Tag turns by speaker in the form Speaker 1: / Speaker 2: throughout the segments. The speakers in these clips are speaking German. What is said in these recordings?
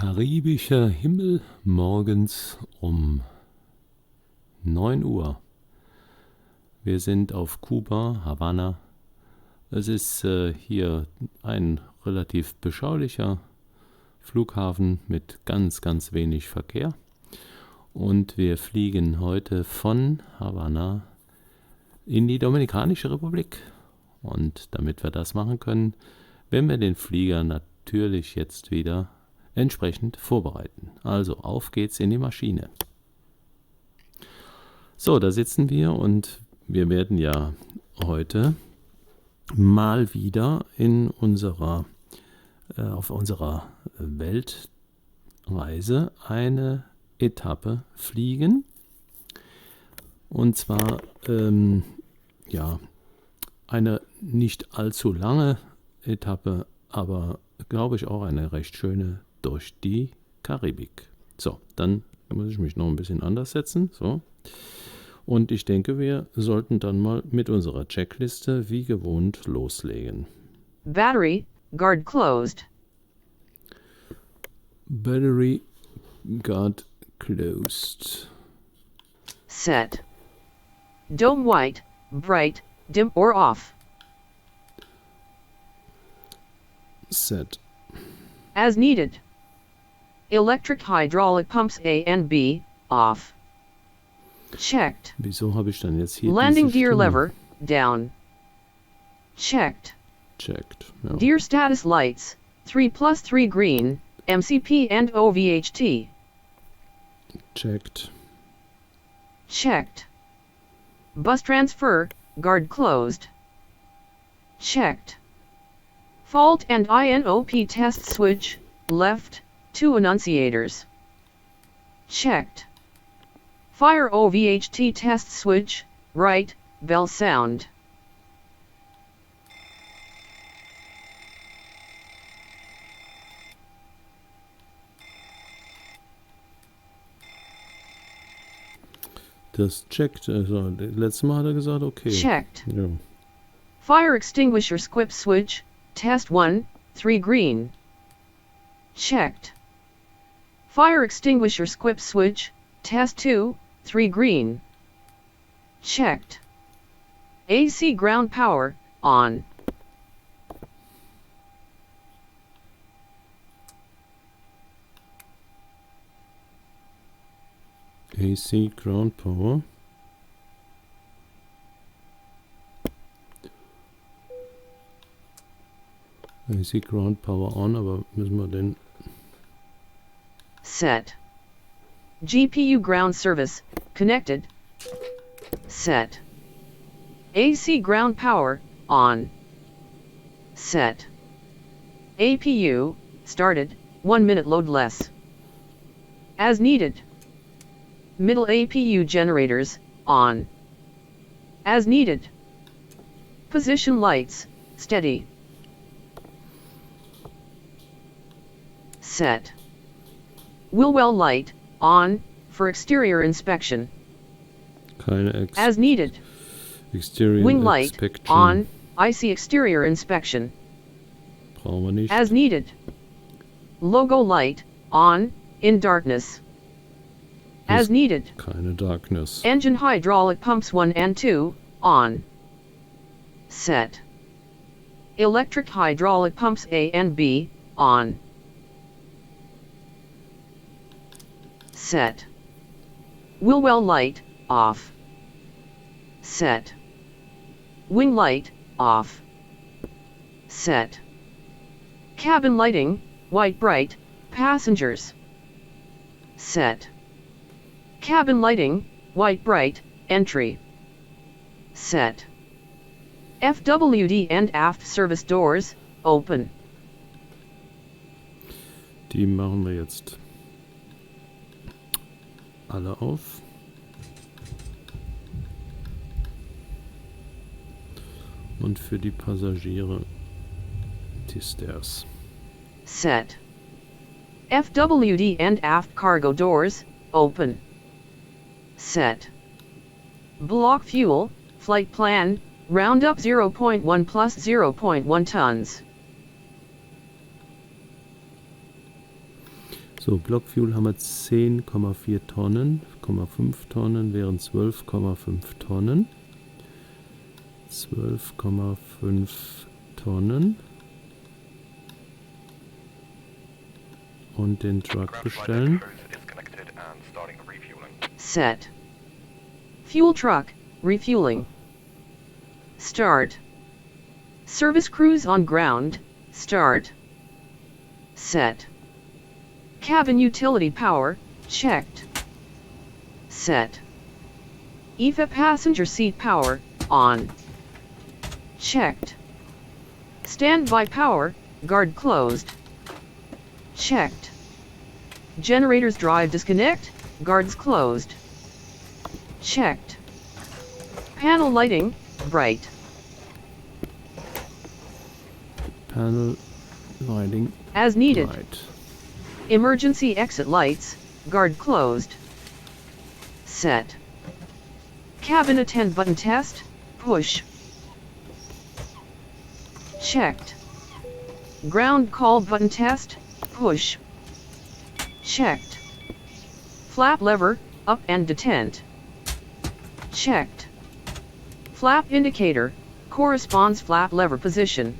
Speaker 1: Karibischer Himmel morgens um 9 Uhr. Wir sind auf Kuba, Havanna. Es ist hier ein relativ beschaulicher Flughafen mit ganz wenig Verkehr. Und wir fliegen heute von Havanna in die Dominikanische Republik. Und damit wir das machen können, werden wir den Flieger natürlich jetzt wieder entsprechend vorbereiten. Also auf geht's in die Maschine. So, da sitzen wir und wir werden ja heute mal wieder auf unserer Weltreise eine Etappe fliegen. Und zwar eine nicht allzu lange Etappe, aber glaube ich auch eine recht schöne durch die Karibik. So, dann muss ich mich noch ein bisschen anders setzen. So. Und ich denke, wir sollten dann mal mit unserer Checkliste wie gewohnt loslegen.
Speaker 2: Battery, guard closed.
Speaker 1: Battery, guard closed.
Speaker 2: Set. Dome white, bright, dim or off.
Speaker 1: Set.
Speaker 2: As needed. Electric hydraulic pumps A and B, off. Checked.
Speaker 1: Wieso habe ich dann jetzt hier
Speaker 2: Landing
Speaker 1: diese
Speaker 2: gear
Speaker 1: Stimme?
Speaker 2: lever, down. Checked.
Speaker 1: Checked. Ja.
Speaker 2: Gear status lights, 3+3 green, MCP and OVHT.
Speaker 1: Checked.
Speaker 2: Checked. Bus transfer, guard closed. Checked. Fault and INOP test switch, left, 2 annunciators. Checked. Fire OVHT test switch, right, bell sound.
Speaker 1: Das checkt, also letztes Mal hat er gesagt, okay.
Speaker 2: Checked.
Speaker 1: Ja.
Speaker 2: Fire extinguisher squip switch, test 1, 3 green. Checked. Fire extinguisher squip switch, test 2, 3 green. Checked. AC ground power, on.
Speaker 1: AC ground power. AC ground power on, aber müssen wir den...
Speaker 2: Set. GPU ground service, connected. Set. AC ground power, on. Set. APU, started, 1 minute load less. As needed. Middle APU generators, on. As needed. Position lights, steady. Set. Wheel well light, on, for exterior inspection.
Speaker 1: Keine
Speaker 2: As needed.
Speaker 1: Exterior
Speaker 2: Wing light,
Speaker 1: inspection.
Speaker 2: on, IC exterior inspection.
Speaker 1: Brauchen wir nicht.
Speaker 2: As needed. Logo light, on, in darkness. As needed.
Speaker 1: Keine darkness.
Speaker 2: Engine hydraulic pumps 1 and 2, on. Set. Electric hydraulic pumps A and B, on. Set. Wheel well light, off. Set. Wing light, off. Set. Cabin lighting, white bright, passengers. Set. Cabin lighting, white bright, entry. Set. FWD and aft service doors, open.
Speaker 1: Die machen wir jetzt alle auf. Und für die Passagiere die Stairs.
Speaker 2: Set. FWD and aft cargo doors, open. Set. Block fuel, flight plan, round up 0.1 plus 0.1 tons.
Speaker 1: So, Blockfuel haben wir 10,4 Tonnen, 0,5 Tonnen wären 12,5 Tonnen. 12,5 Tonnen. Und den Truck bestellen.
Speaker 2: Set. Fuel truck, refueling. Start. Service cruise on ground, start. Set. Cabin utility power, checked. Set. EVA passenger seat power, on. Checked. Standby power, guard closed. Checked. Generators drive disconnect, guards closed. Checked. Panel lighting, bright.
Speaker 1: Panel lighting
Speaker 2: as needed.
Speaker 1: bright.
Speaker 2: Emergency exit lights, guard closed. Set. Cabin attend button test, push. Checked. Ground call button test, push. Checked. Flap lever, up and detent. Checked. Flap indicator, corresponds flap lever position.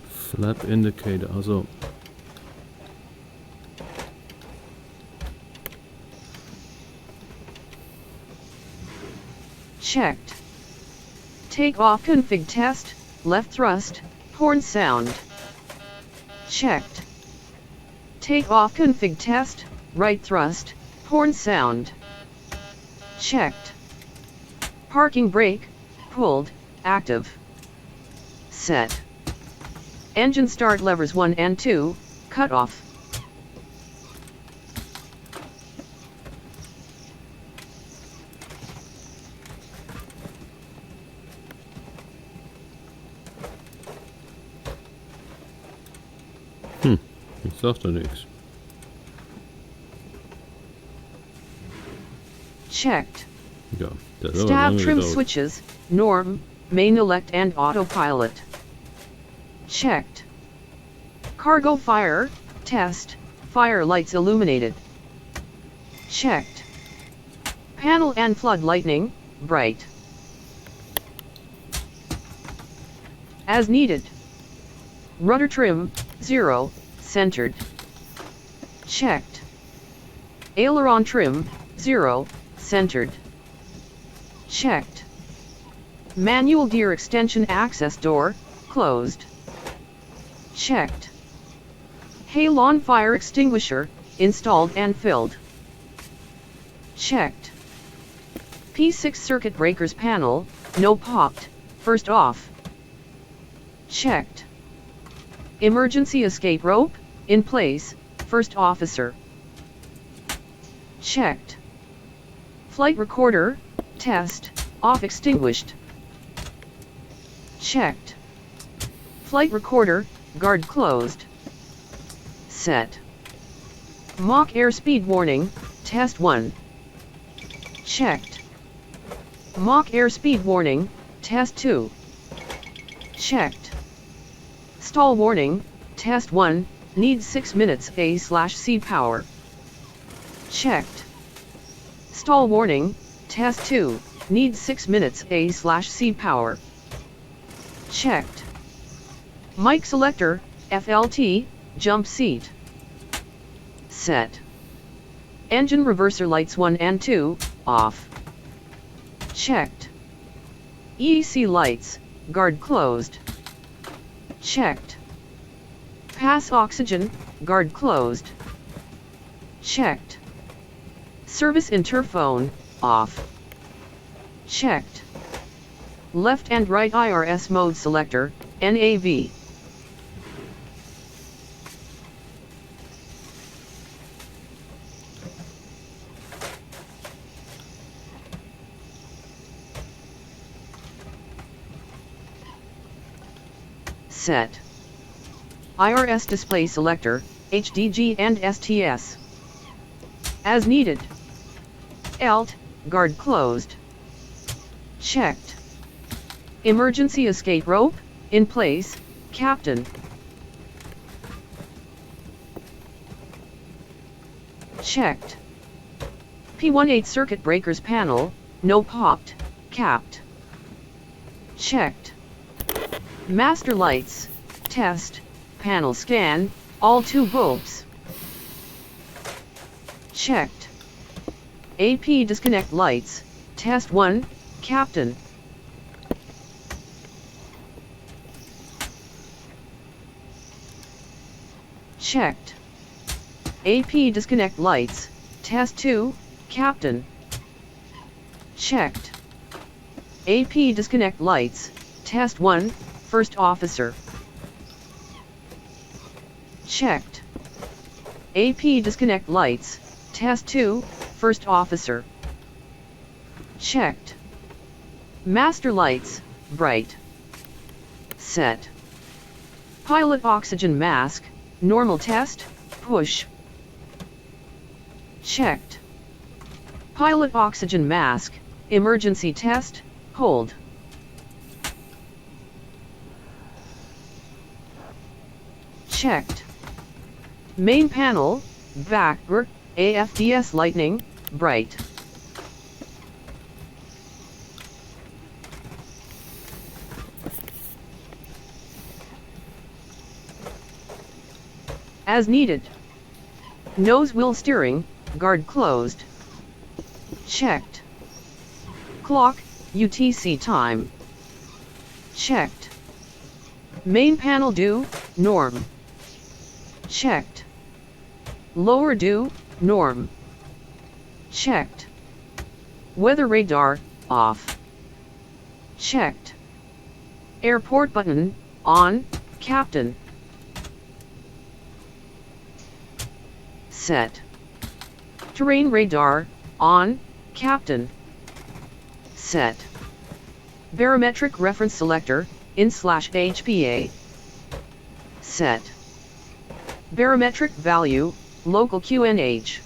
Speaker 1: Flap indicator, also
Speaker 2: Checked. Takeoff config test, left thrust, horn sound. Checked. Takeoff config test, right thrust, horn sound. Checked. Parking brake, pulled, active. Set. Engine start levers 1 and 2, cut off.
Speaker 1: ich sag da nichts.
Speaker 2: Checked.
Speaker 1: Ja, das hat aber
Speaker 2: Stab
Speaker 1: lange
Speaker 2: trim
Speaker 1: gedauert.
Speaker 2: switches, norm, main elect and autopilot. Checked. Cargo fire, test, fire lights illuminated. Checked. Panel and flood lightning, bright. As needed. Rudder trim, 0, centered. Checked. Aileron trim, 0, centered. Checked. Manual gear extension access door, closed. Checked. Halon fire extinguisher, installed and filled. Checked. P6 circuit breakers panel, no popped, first off. Checked. Emergency escape rope, in place, first officer. Checked. Flight recorder, test, off extinguished. Checked. Flight recorder, guard closed. Set. Mach airspeed warning, test 1. Checked. Mach airspeed warning, test 2. Checked. Stall warning, test 1, needs 6 minutes A/C power. Checked. Stall warning, test 2, needs 6 minutes A/C power. Checked. Mic selector, FLT, jump seat. Set. Engine reverser lights 1 and 2, off. Checked. EEC lights, guard closed. Checked. Pass oxygen, guard closed. Checked. Service interphone, off. Checked. Left and right IRS mode selector, NAV. Set. IRS display selector, HDG and STS. As needed. ELT, guard closed. Checked. Emergency escape rope, in place, Captain. Checked. P18 circuit breakers panel, no popped, capped. Checked. Master lights, test, panel scan, all 2 bulbs. Checked. AP disconnect lights, test 1, Captain. Checked. AP disconnect lights, test 2, Captain. Checked. AP disconnect lights, test 1, First Officer. Checked. AP disconnect lights, test 2, First Officer. Checked. Master lights, bright. Set. Pilot oxygen mask, normal test, push. Checked. Pilot oxygen mask, emergency test, hold. Checked. Main panel, backward, AFDS lightning, bright. As needed. Nose wheel steering, guard closed. Checked. Clock, UTC time. Checked. Main panel due, norm. Checked. Lower due, norm. Checked. Weather radar, off. Checked. Airport button, on, Captain. Set. Terrain radar, on, Captain. Set. Barometric reference selector, in/HPA. Set. Barometric value, local QNH.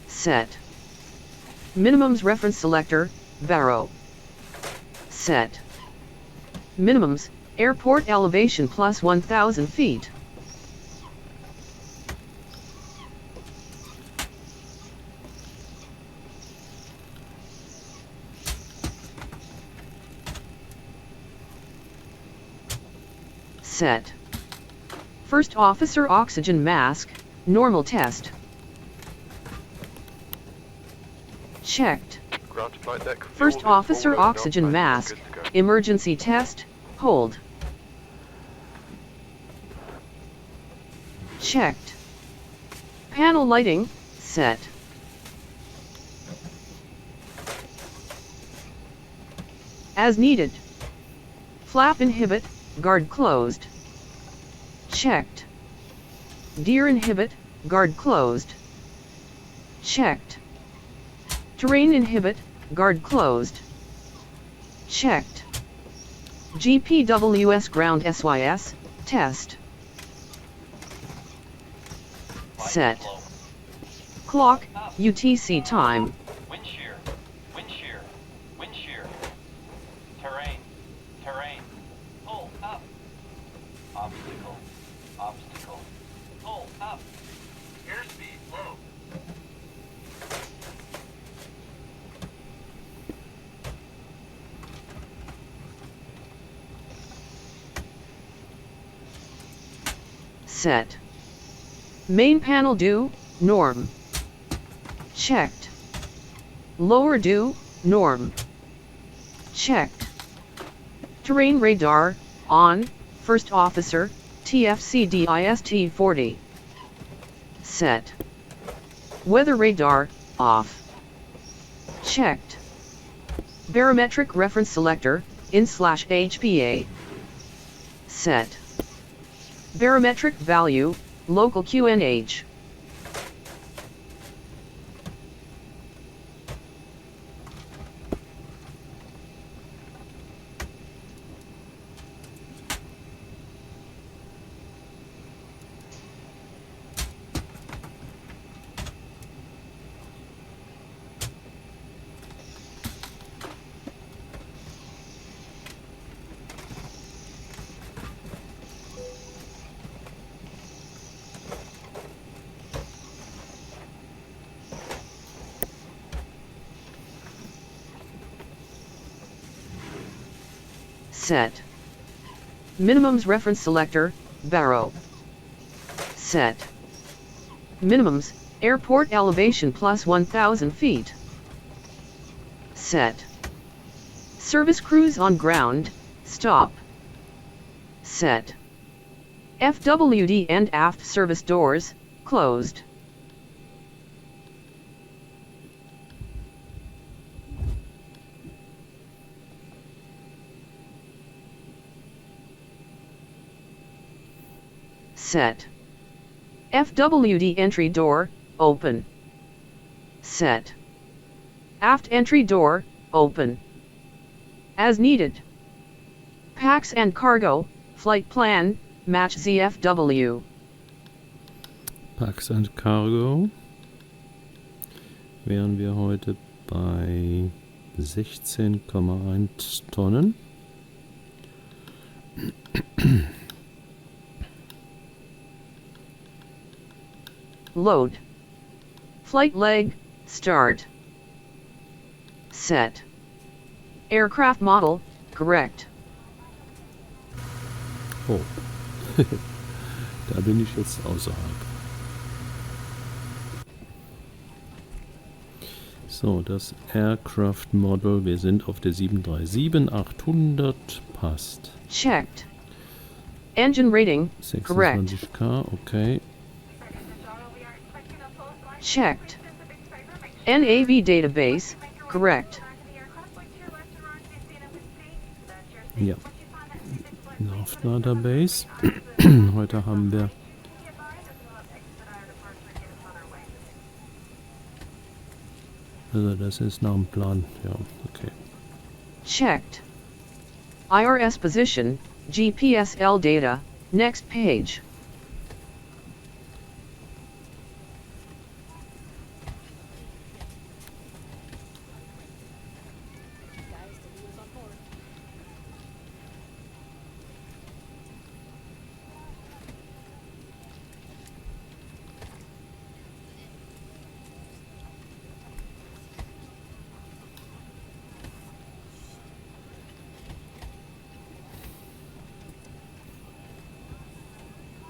Speaker 2: Set. Minimums reference selector, Baro. Set. Minimums, airport elevation plus 1,000 feet. Set. First Officer oxygen mask, normal test. Checked. First Officer oxygen mask, emergency test, hold. Checked. Panel lighting, set. As needed. Flap inhibit, guard closed. Checked. Deer inhibit, guard closed. Checked. Terrain inhibit, guard closed. Checked. GPWS ground SYS, test. Set. Clock, UTC time.
Speaker 3: Wind shear, wind shear, wind shear. Terrain, terrain. Pull up. Obstacle, obstacle. Pull up. Airspeed low.
Speaker 2: Set. Main panel due, norm. Checked. Lower due, norm. Checked. Terrain radar, on, First Officer, TFCDIST 40. Set. Weather radar, off. Checked. Barometric reference selector, in/HPA. Set. Barometric value, local QNH. Set. Minimums reference selector, Barrow. Set. Minimums, airport elevation plus 1,000 feet. Set. Service cruise on ground, stop. Set. FWD and aft service doors, closed. Set. FWD entry door, open. Set. Aft entry door, open. As needed. Packs and cargo, flight plan, match ZFW.
Speaker 1: Packs and Cargo wären wir heute bei 16,1 Tonnen.
Speaker 2: Load. Flight leg, start. Set. Aircraft model, correct.
Speaker 1: Oh, da bin ich jetzt außerhalb. So, das Aircraft Model, wir sind auf der 737-800, passt.
Speaker 2: Checked. Engine rating, correct.
Speaker 1: 26K, okay.
Speaker 2: Checked. NAV database, correct.
Speaker 1: Ja. Nav Database. Heute haben wir also das ist nach dem Plan. Ja, okay.
Speaker 2: Checked. IRS position, GPSL data, next page.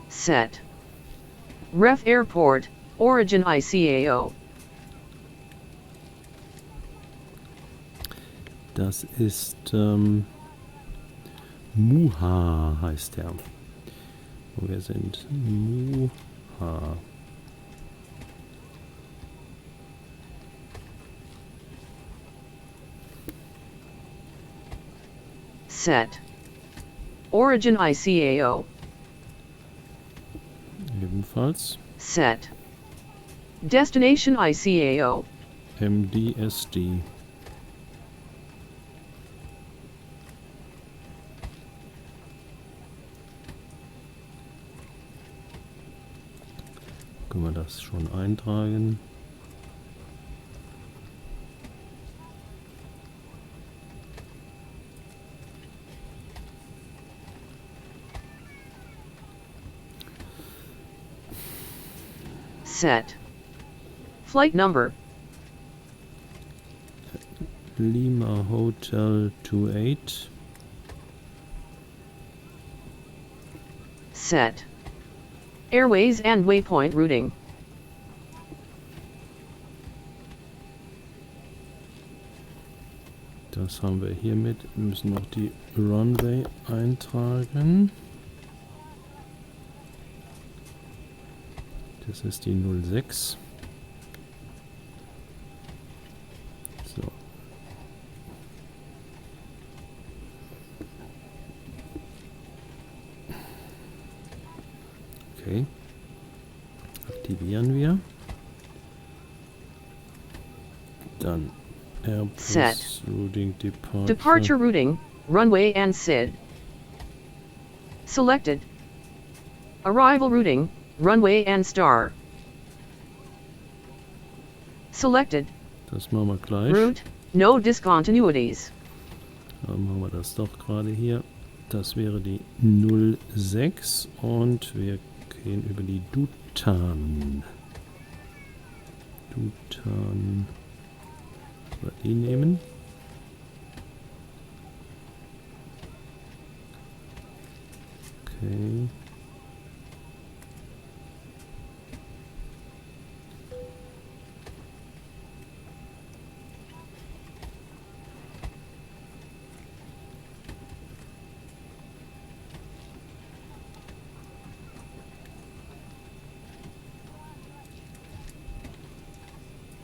Speaker 2: Set. Ref Airport, Origin ICAO.
Speaker 1: Das ist Muha heißt der. Wo wir sind. Muha.
Speaker 2: Set. Origin ICAO.
Speaker 1: Ebenfalls.
Speaker 2: Set. Destination ICAO.
Speaker 1: MDSD. Können wir das schon eintragen?
Speaker 2: Set. Flight number.
Speaker 1: Lima Hotel 28.
Speaker 2: Set. Airways and waypoint routing.
Speaker 1: Das haben wir hiermit. Wir müssen noch die Runway eintragen. Das ist die 06. So. Okay. Aktivieren wir. Dann Airport
Speaker 2: Set.
Speaker 1: Routing Departure.
Speaker 2: Departure routing, runway and SID. Selected. Arrival routing, runway and star. Selected.
Speaker 1: Das machen wir gleich.
Speaker 2: Route, no discontinuities.
Speaker 1: Dann machen wir das doch gerade hier. Das wäre die 06 und wir gehen über die Dutan. Dutan. So, die nehmen. Okay.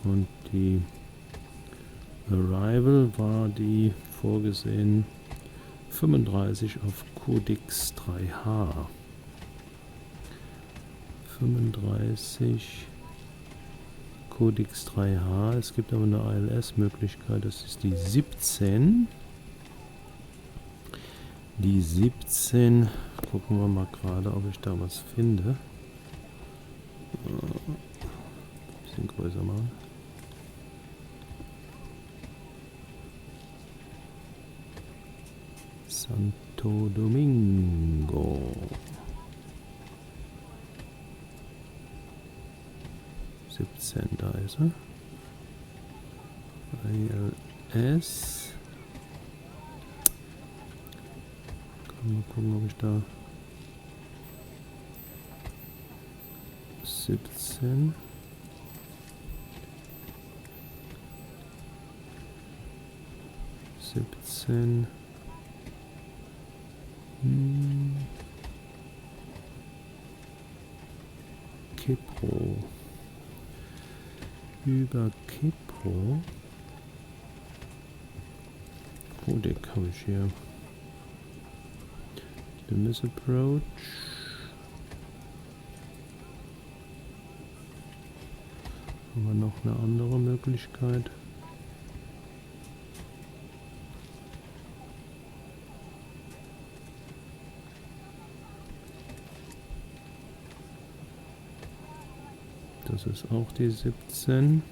Speaker 1: Und die Arrival war die vorgesehen 35 auf Codex 3H. 35 Codex 3H. Es gibt aber eine ILS-Möglichkeit, das ist die 17. Die 17, gucken wir mal gerade, ob ich da was finde. Bisschen größer machen. Santo Domingo. 17, da ist er. ILS. Mal gucken, ob ich da 17 Kipro. Über Kipro. Codec habe ich hier. The Miss Approach. Haben wir noch eine andere Möglichkeit? Das ist auch die 17.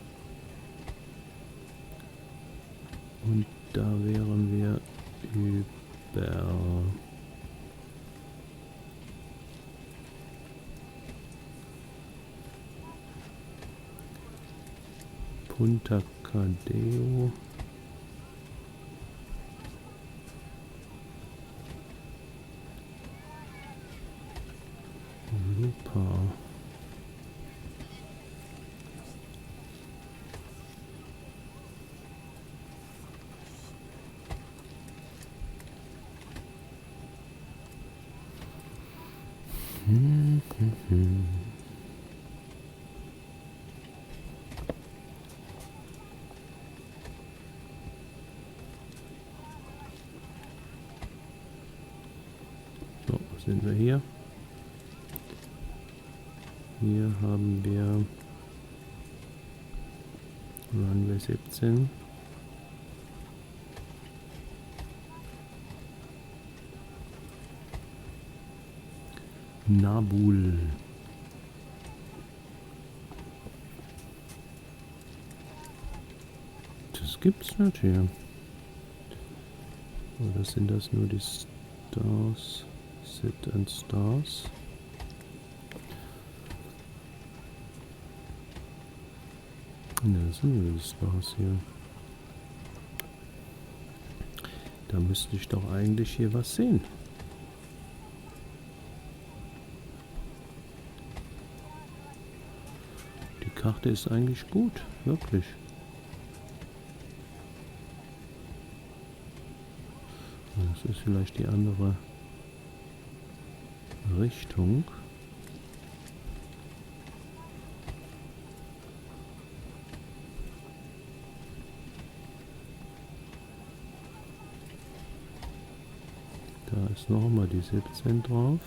Speaker 1: Und da wären wir über Punta Cardeo. Lupa. So, sind wir hier. Hier haben wir Runway 17. Nabul. Das gibt's nicht hier. Oder sind das nur die Stars? Sit and Stars. Ne, das sind nur die Stars hier. Da müsste ich doch eigentlich hier was sehen. Die Karte ist eigentlich gut, wirklich. Das ist vielleicht die andere Richtung. Da ist nochmal die 17 drauf.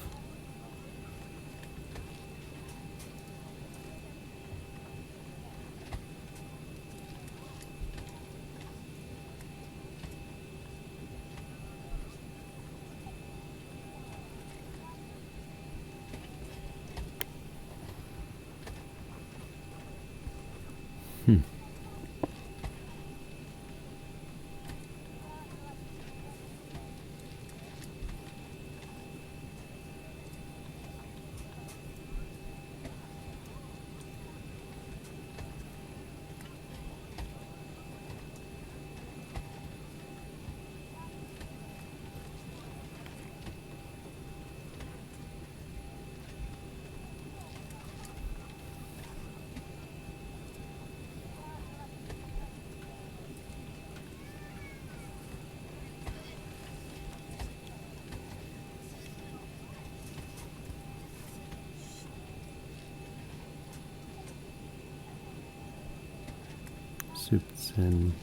Speaker 1: 17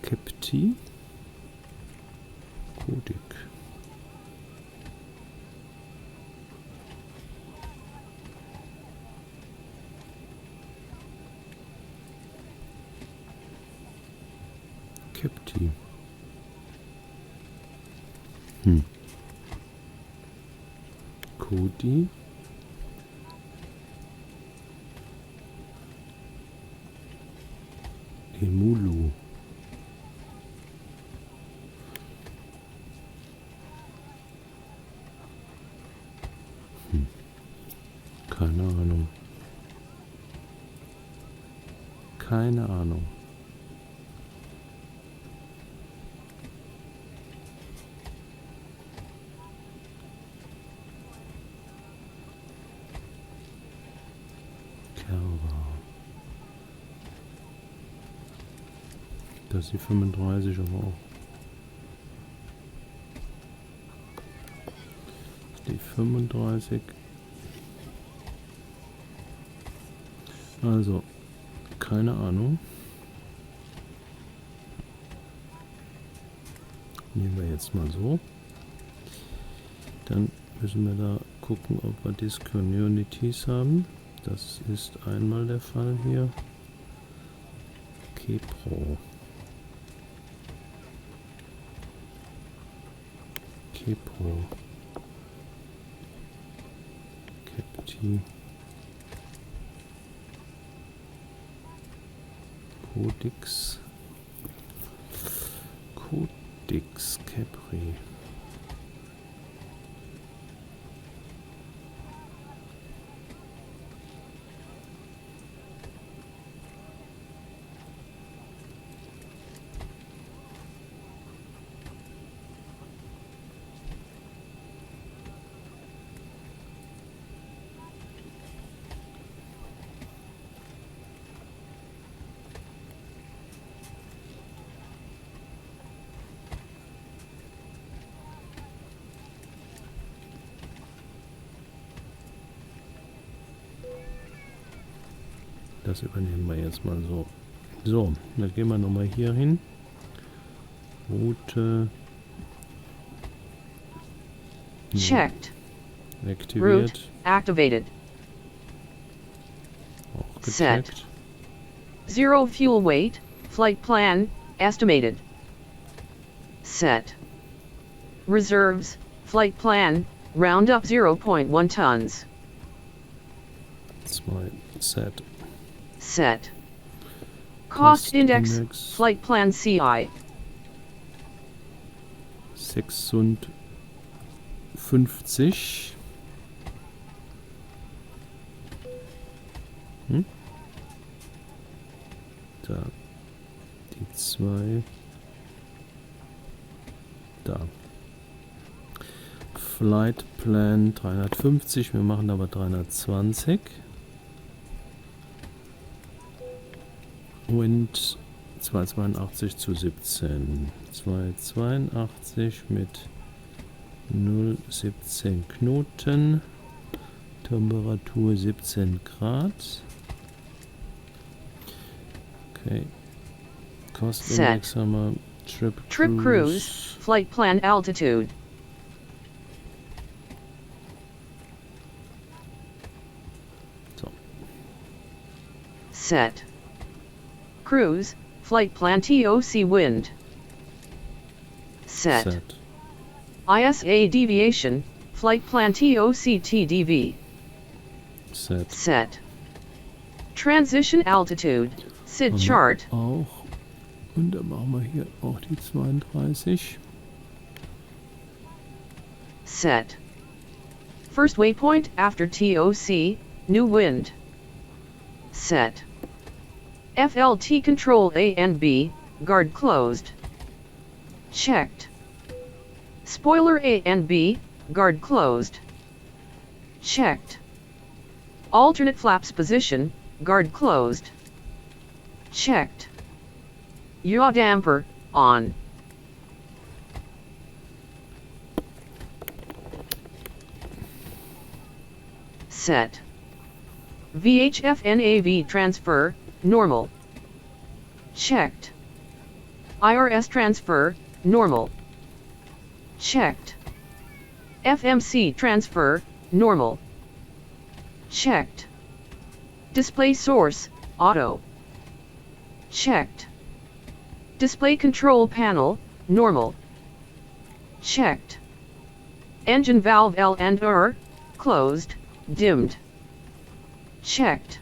Speaker 1: Capti Kodik. Capti. Kodi. Emulu. Keine Ahnung. Keine Ahnung. Das ist die 35 aber auch. Die 35. Also, keine Ahnung. Nehmen wir jetzt mal so. Dann müssen wir da gucken, ob wir Discontinuities haben. Das ist einmal der Fall hier. Kepro. Kepro. Capti. Codex. Codex Capri. Das übernehmen wir jetzt mal so. So, dann gehen wir nochmal hier hin. Route.
Speaker 2: Checked.
Speaker 1: Aktiviert.
Speaker 2: Route activated.
Speaker 1: Auch
Speaker 2: Set.
Speaker 1: gecheckt.
Speaker 2: Zero fuel weight, flight plan, estimated. Set. Reserves, flight plan, round up 0.1 tons.
Speaker 1: 2. Set.
Speaker 2: Set. Cost index,
Speaker 1: Index.
Speaker 2: flight plan CI.
Speaker 1: 56. Da. Die 2. Da. Flight Plan 350. Wir machen aber 320. Und 282 zu 17. 282 mit 0,17 Knoten. Temperatur 17 Grad. Okay. Kostenindex haben wir.
Speaker 2: Trip cruise, flight plan altitude.
Speaker 1: So.
Speaker 2: Set. Cruise, flight plan TOC wind. Set.
Speaker 1: Set.
Speaker 2: ISA deviation, flight plan TOC TDV.
Speaker 1: Set.
Speaker 2: Set. Transition altitude, SID
Speaker 1: Haben wir
Speaker 2: chart.
Speaker 1: Auch. Und dann machen wir hier auch die 32.
Speaker 2: Set. First waypoint after TOC, new wind. Set. FLT control A and B, guard closed. Checked. Spoiler A and B, guard closed. Checked. Alternate flaps position, guard closed. Checked. Yaw damper, on. Set. VHF NAV transfer, normal. Checked. IRS transfer, normal. Checked. FMC transfer, normal. Checked. Display source, auto. Checked. Display control panel, normal. Checked. Engine valve L and R, closed, dimmed. Checked.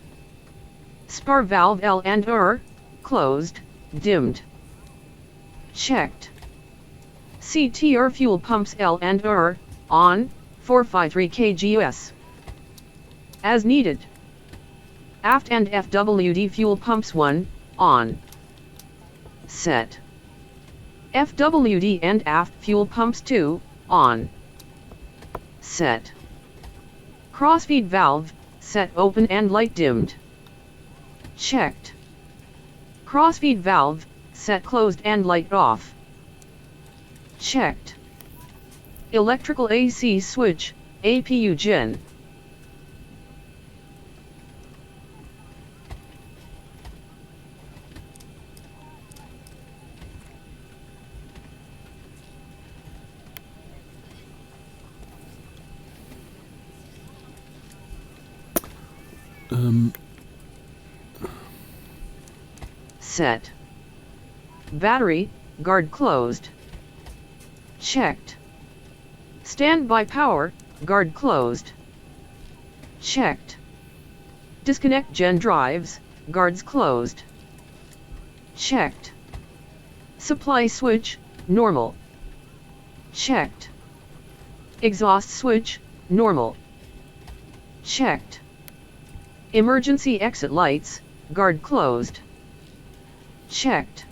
Speaker 2: Spar valve L and R, closed, dimmed. Checked. CTR fuel pumps L and R, on, 453 kgs. As needed. Aft and FWD fuel pumps 1, on. Set. FWD and aft fuel pumps 2, on. Set. Crossfeed valve, set open and light dimmed. Checked. Crossfeed valve, set closed and light off. Checked. Electrical AC switch, APU gen. Set. Battery, guard closed. Checked. Standby power, guard closed. Checked. Disconnect gen drives, guards closed. Checked. Supply switch, normal. Checked. Exhaust switch, normal. Checked. Emergency exit lights, guard closed. Checked.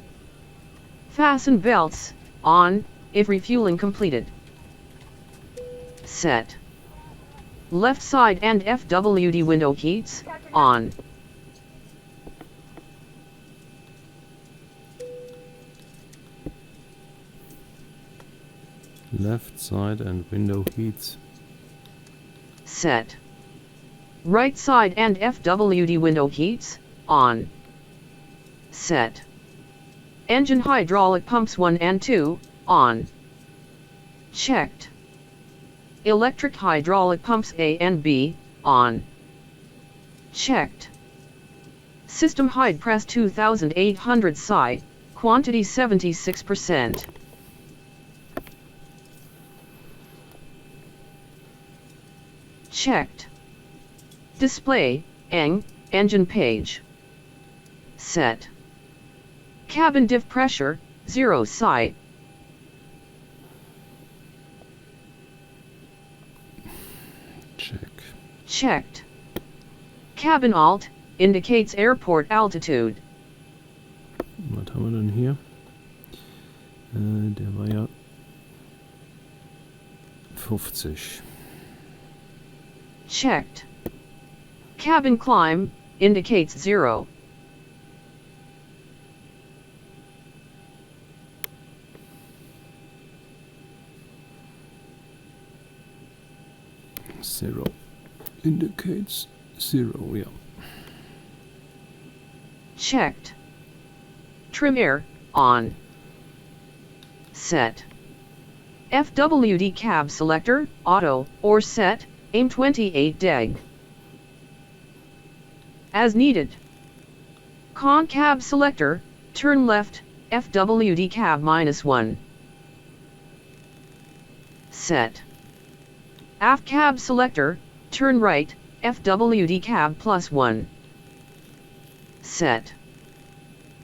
Speaker 2: Fasten belts, on, if refueling completed. Set. Left side and FWD window heats, on.
Speaker 1: Left side and window heats.
Speaker 2: Set. Right side and FWD window heats, on. Set. Engine hydraulic pumps 1 and 2, on. Checked. Electric hydraulic pumps A and B, on. Checked. System hide press 2800 psi, quantity 76%. Checked. Display, engine page. Set. Cabin diff pressure, 0 psi. Checked. Cabin alt, indicates airport altitude.
Speaker 1: Was haben wir denn hier? Der war ja 50.
Speaker 2: Checked. Cabin climb, indicates 0.
Speaker 1: Zero indicates 0, yeah.
Speaker 2: Checked. Trim air, on. Set. FWD cab selector, auto, or set, aim 28 deg. As needed. Con cab selector, turn left, FWD cab -1. Set. Aft cab selector, turn right, FWD cab +1. Set.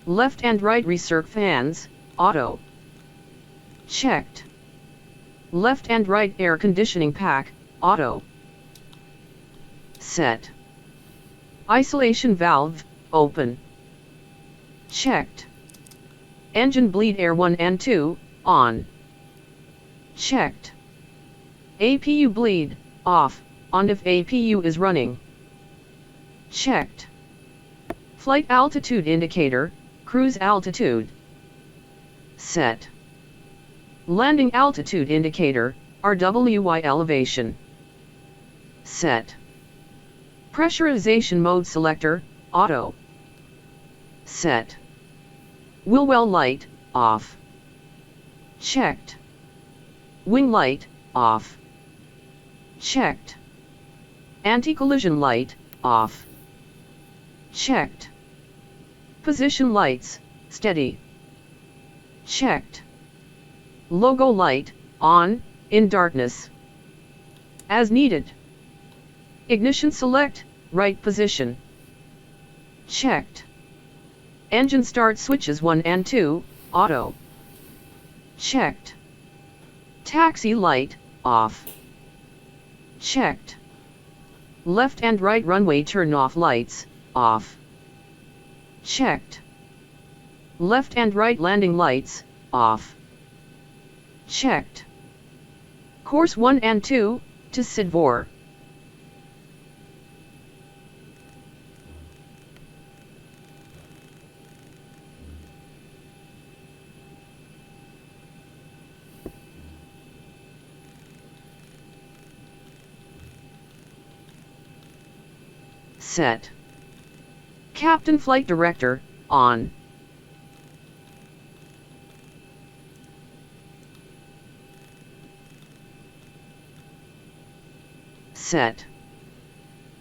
Speaker 2: Left and right recirc fans, auto. Checked. Left and right air conditioning pack, auto. Set. Isolation valve, open. Checked. Engine bleed air 1 and 2, on. Checked. APU bleed, off, on if APU is running. Checked. Flight altitude indicator, cruise altitude. Set. Landing altitude indicator, RWY elevation. Set. Pressurization mode selector, auto. Set. Wheel well light, off. Checked. Wing light, off. Checked. Anti-collision light, off. Checked. Position lights, steady. Checked. Logo light, on, in darkness. As needed. Ignition select, right position. Checked. Engine start switches 1 and 2, auto. Checked. Taxi light, off. Checked. Left and right runway turn off lights, off. Checked. Left and right landing lights, off. Checked. Course 1 and 2, to Sidvor. Set. Captain Flight Director, on. Set.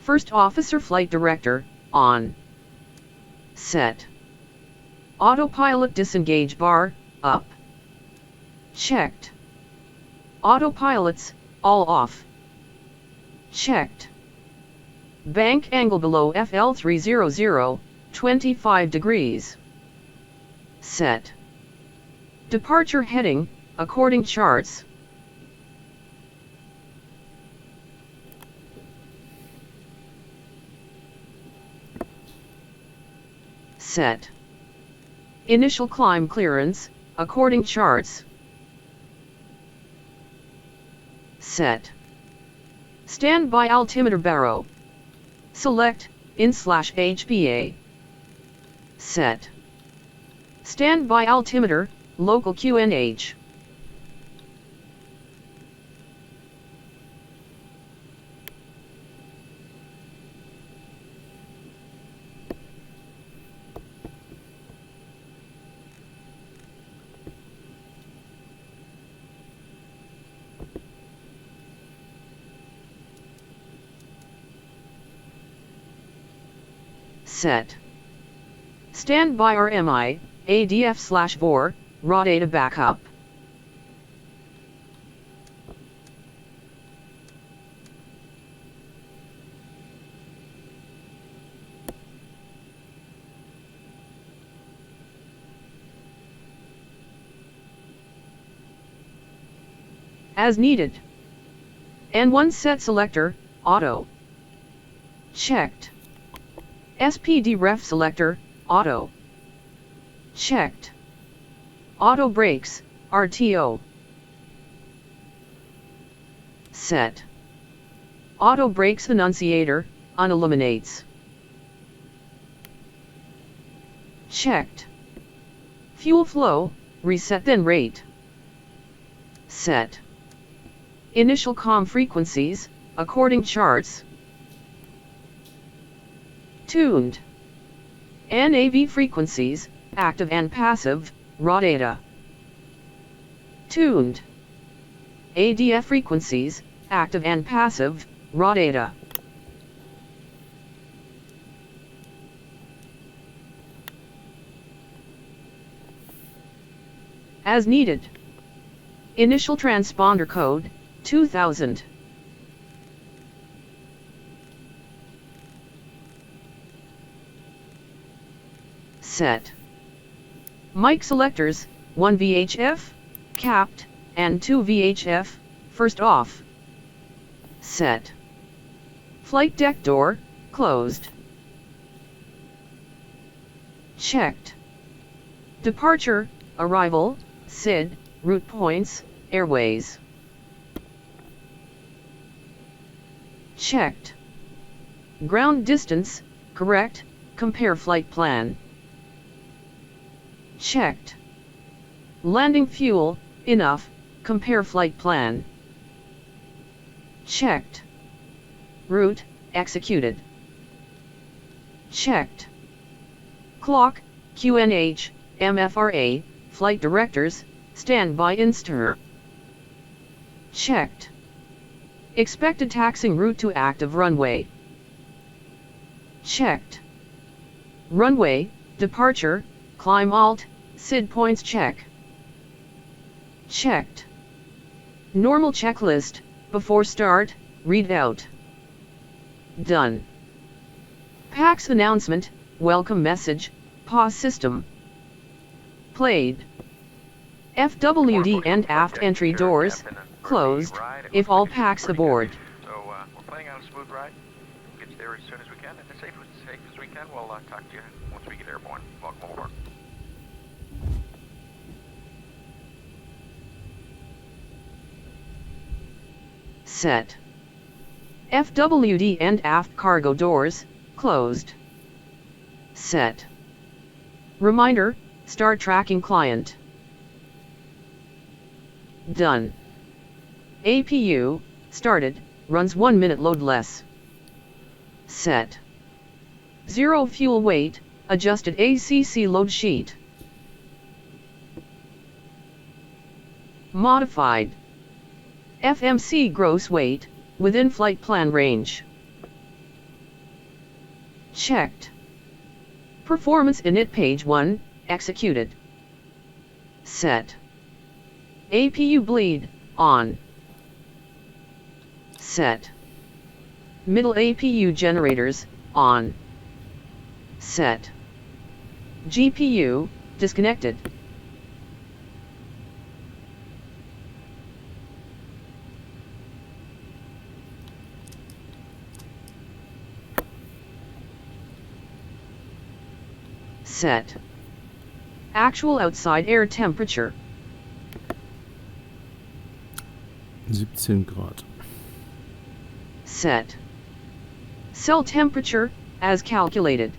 Speaker 2: First Officer Flight Director, on. Set. Autopilot disengage bar, up. Checked. Autopilots, all off. Checked. Bank angle below FL300, 25 degrees. Set. Departure heading, according charts. Set. Initial climb clearance, according charts. Set. Standby altimeter barrow. Select, in/HPA. Set. Standby altimeter, local QNH. Set. Standby RMI, ADF/VOR, raw data backup. As needed. N1 set selector, auto. Checked. SPD ref selector, auto. Checked. Auto brakes, RTO. Set. Auto brakes annunciator, unilluminates. Checked. Fuel flow, reset then rate. Set. Initial comm frequencies, according charts. Tuned. NAV frequencies, active and passive, raw data. Tuned. ADF frequencies, active and passive, raw data. As needed. Initial transponder code, 2000. Set. Mic selectors, 1 VHF, capped, and 2 VHF, first off. Set. Flight deck door, closed. Checked. Departure, arrival, SID, route points, airways. Checked. Ground distance, correct, compare flight plan. Checked. Landing fuel, enough, compare flight plan. Checked. Route, executed. Checked. Clock, QNH, MFRA, flight directors, standby inster. Checked. Expected taxiing route to active runway. Checked. Runway, departure, climb alt, SID points check. Checked. Normal checklist, before start, read out. Done. PAX announcement, welcome message, pause system. Played. FWD and aft entry doors, closed, if all packs aboard.
Speaker 4: So we're planning on a smooth ride. Get you there as soon as we can, and as safe as we can. We'll talk to you once we get airborne. Welcome aboard.
Speaker 2: Set. FWD and aft cargo doors, closed. Set. Reminder, start tracking client. Done. APU, started, runs 1 minute load less. Set. 0 fuel weight, adjusted ACC load sheet. Modified. FMC gross weight, within flight plan range. Checked. Performance init page 1, executed. Set. APU bleed, on. Set. Middle APU generators, on. Set. GPU, disconnected. Set. Actual outside air temperature.
Speaker 1: 17 Grad.
Speaker 2: Set. Cell temperature, as calculated.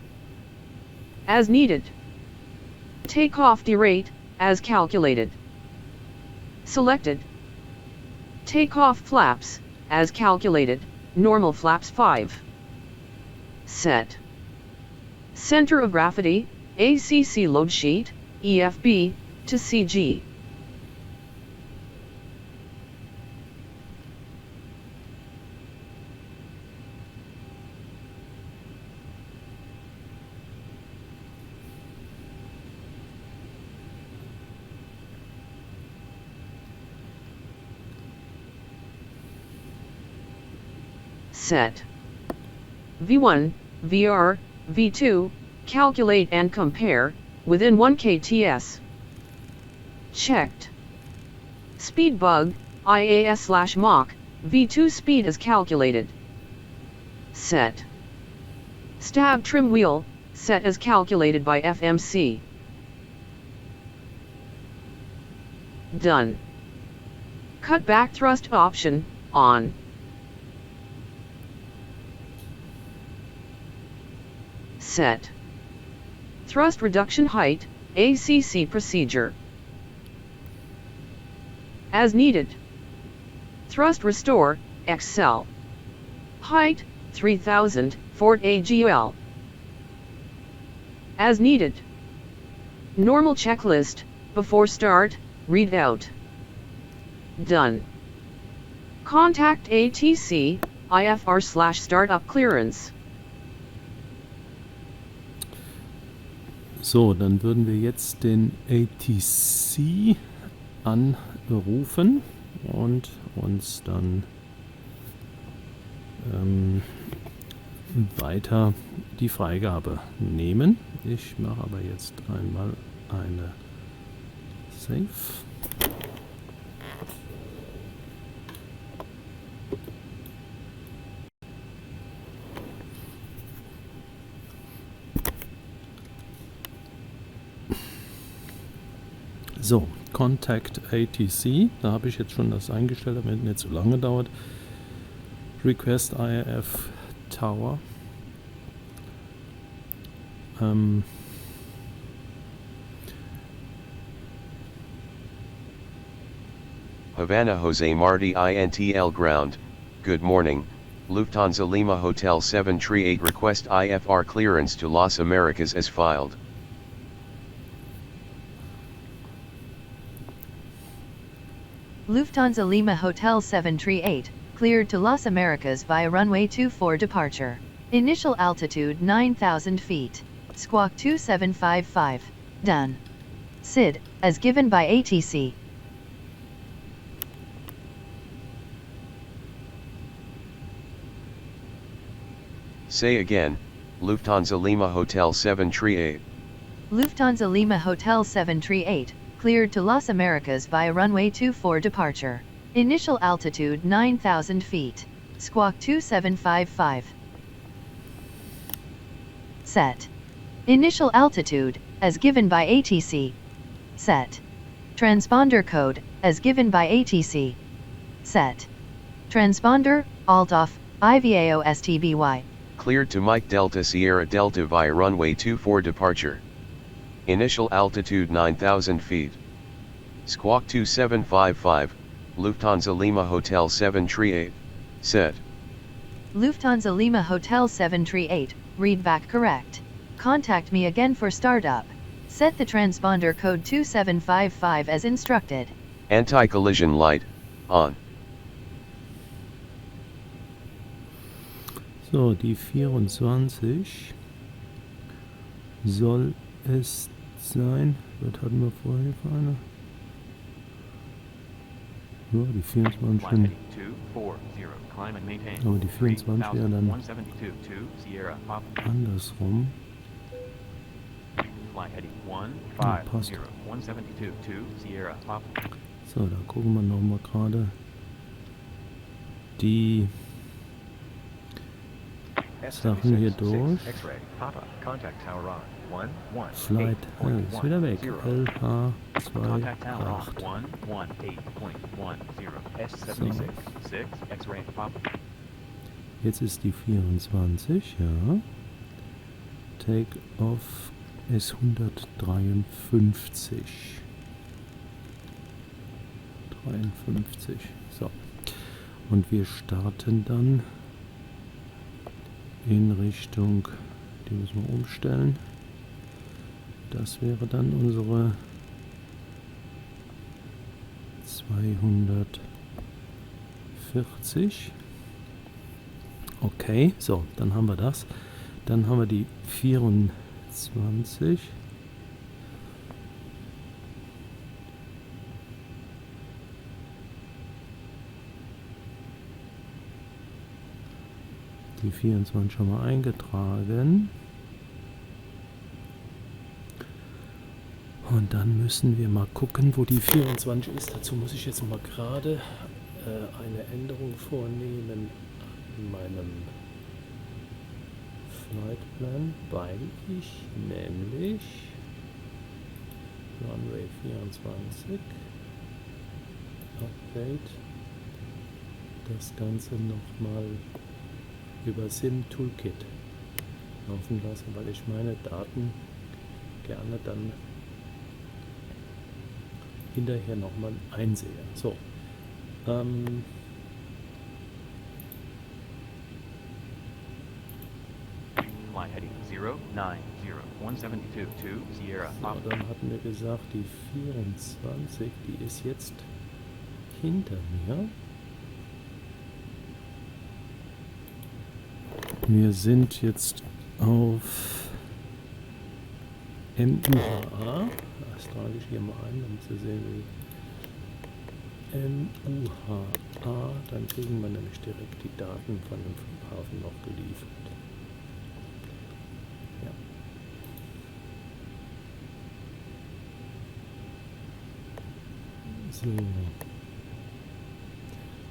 Speaker 2: As needed. Takeoff derate, as calculated. Selected. Takeoff flaps, as calculated, normal flaps 5. Set. Center of gravity, ACC load sheet, EFB, to CG. Set. V1, VR, V2, calculate and compare, within 1 kts. Checked. Speed bug, IAS/Mach, V2 speed is calculated. Set. Stab trim wheel, set as calculated by FMC. Done. Cut back thrust option, on. Set. Thrust reduction height, ACC procedure. As needed. Thrust restore, XL. Height, 3000, Fort AGL. As needed. Normal checklist, before start, read out. Done. Contact ATC, IFR/startup clearance.
Speaker 1: So, dann würden wir jetzt den ATC anrufen und uns dann weiter die Freigabe nehmen. Ich mache aber jetzt einmal eine Save. So, Contact ATC, da habe ich jetzt schon das eingestellt, damit es nicht zu lange dauert. Request IAF Tower.
Speaker 5: Havanna Jose Marti INTL Ground, good morning, Lufthansa Lima Hotel 738 request IFR clearance to Las Americas as filed.
Speaker 6: Lufthansa Lima Hotel 738, cleared to Las Americas via runway 24 departure. Initial altitude 9,000 feet. Squawk 2755. Done. SID, as given by ATC.
Speaker 5: Say again, Lufthansa Lima Hotel 738.
Speaker 6: Lufthansa Lima Hotel 738, cleared to Las Americas via runway 24 departure. Initial altitude 9,000 feet. Squawk 2755. Set. Initial altitude, as given by ATC. Set. Transponder code, as given by ATC. Set. Transponder, Alt-Off, IVAOSTBY.
Speaker 5: Cleared to Mike Delta Sierra Delta via runway 24 departure. Initial altitude 9,000 feet. Squawk 2755, Lufthansa Lima Hotel 738. Set.
Speaker 6: Lufthansa Lima Hotel 738, read back correct. Contact me again for startup. Set the transponder code 2755 as instructed.
Speaker 5: Anti-collision light, on.
Speaker 1: So, die 24 soll es sein. Was hatten wir vorher für eine? Ja, die 24 schon. Aber die 24 wäre dann andersrum. Ja, passt. So, da gucken wir nochmal gerade die Sachen hier durch. Flight ist wieder weg. LH28. So. Jetzt ist die 24, ja. Takeoff ist 153. 53. So. Und wir starten dann in Richtung, die müssen wir umstellen. Das wäre dann unsere 240. Okay, so, dann haben wir das. Dann haben wir die 24. Die 24 schon mal eingetragen. Und dann müssen wir mal gucken, wo die 24 ist. Dazu muss ich jetzt mal gerade eine Änderung vornehmen an meinem Flightplan, weil ich nämlich Runway 24 Update das Ganze nochmal über SIM Toolkit laufen lassen, weil ich meine Daten gerne dann hinterher nochmal einsehe. So. So, dann hatten wir gesagt, die 24, die ist jetzt hinter mir. Wir sind jetzt auf MUHA. Das trage ich hier mal ein, um zu sehen, wie MUHA. Dann kriegen wir nämlich direkt die Daten von dem Flughafen noch geliefert. Ja. So.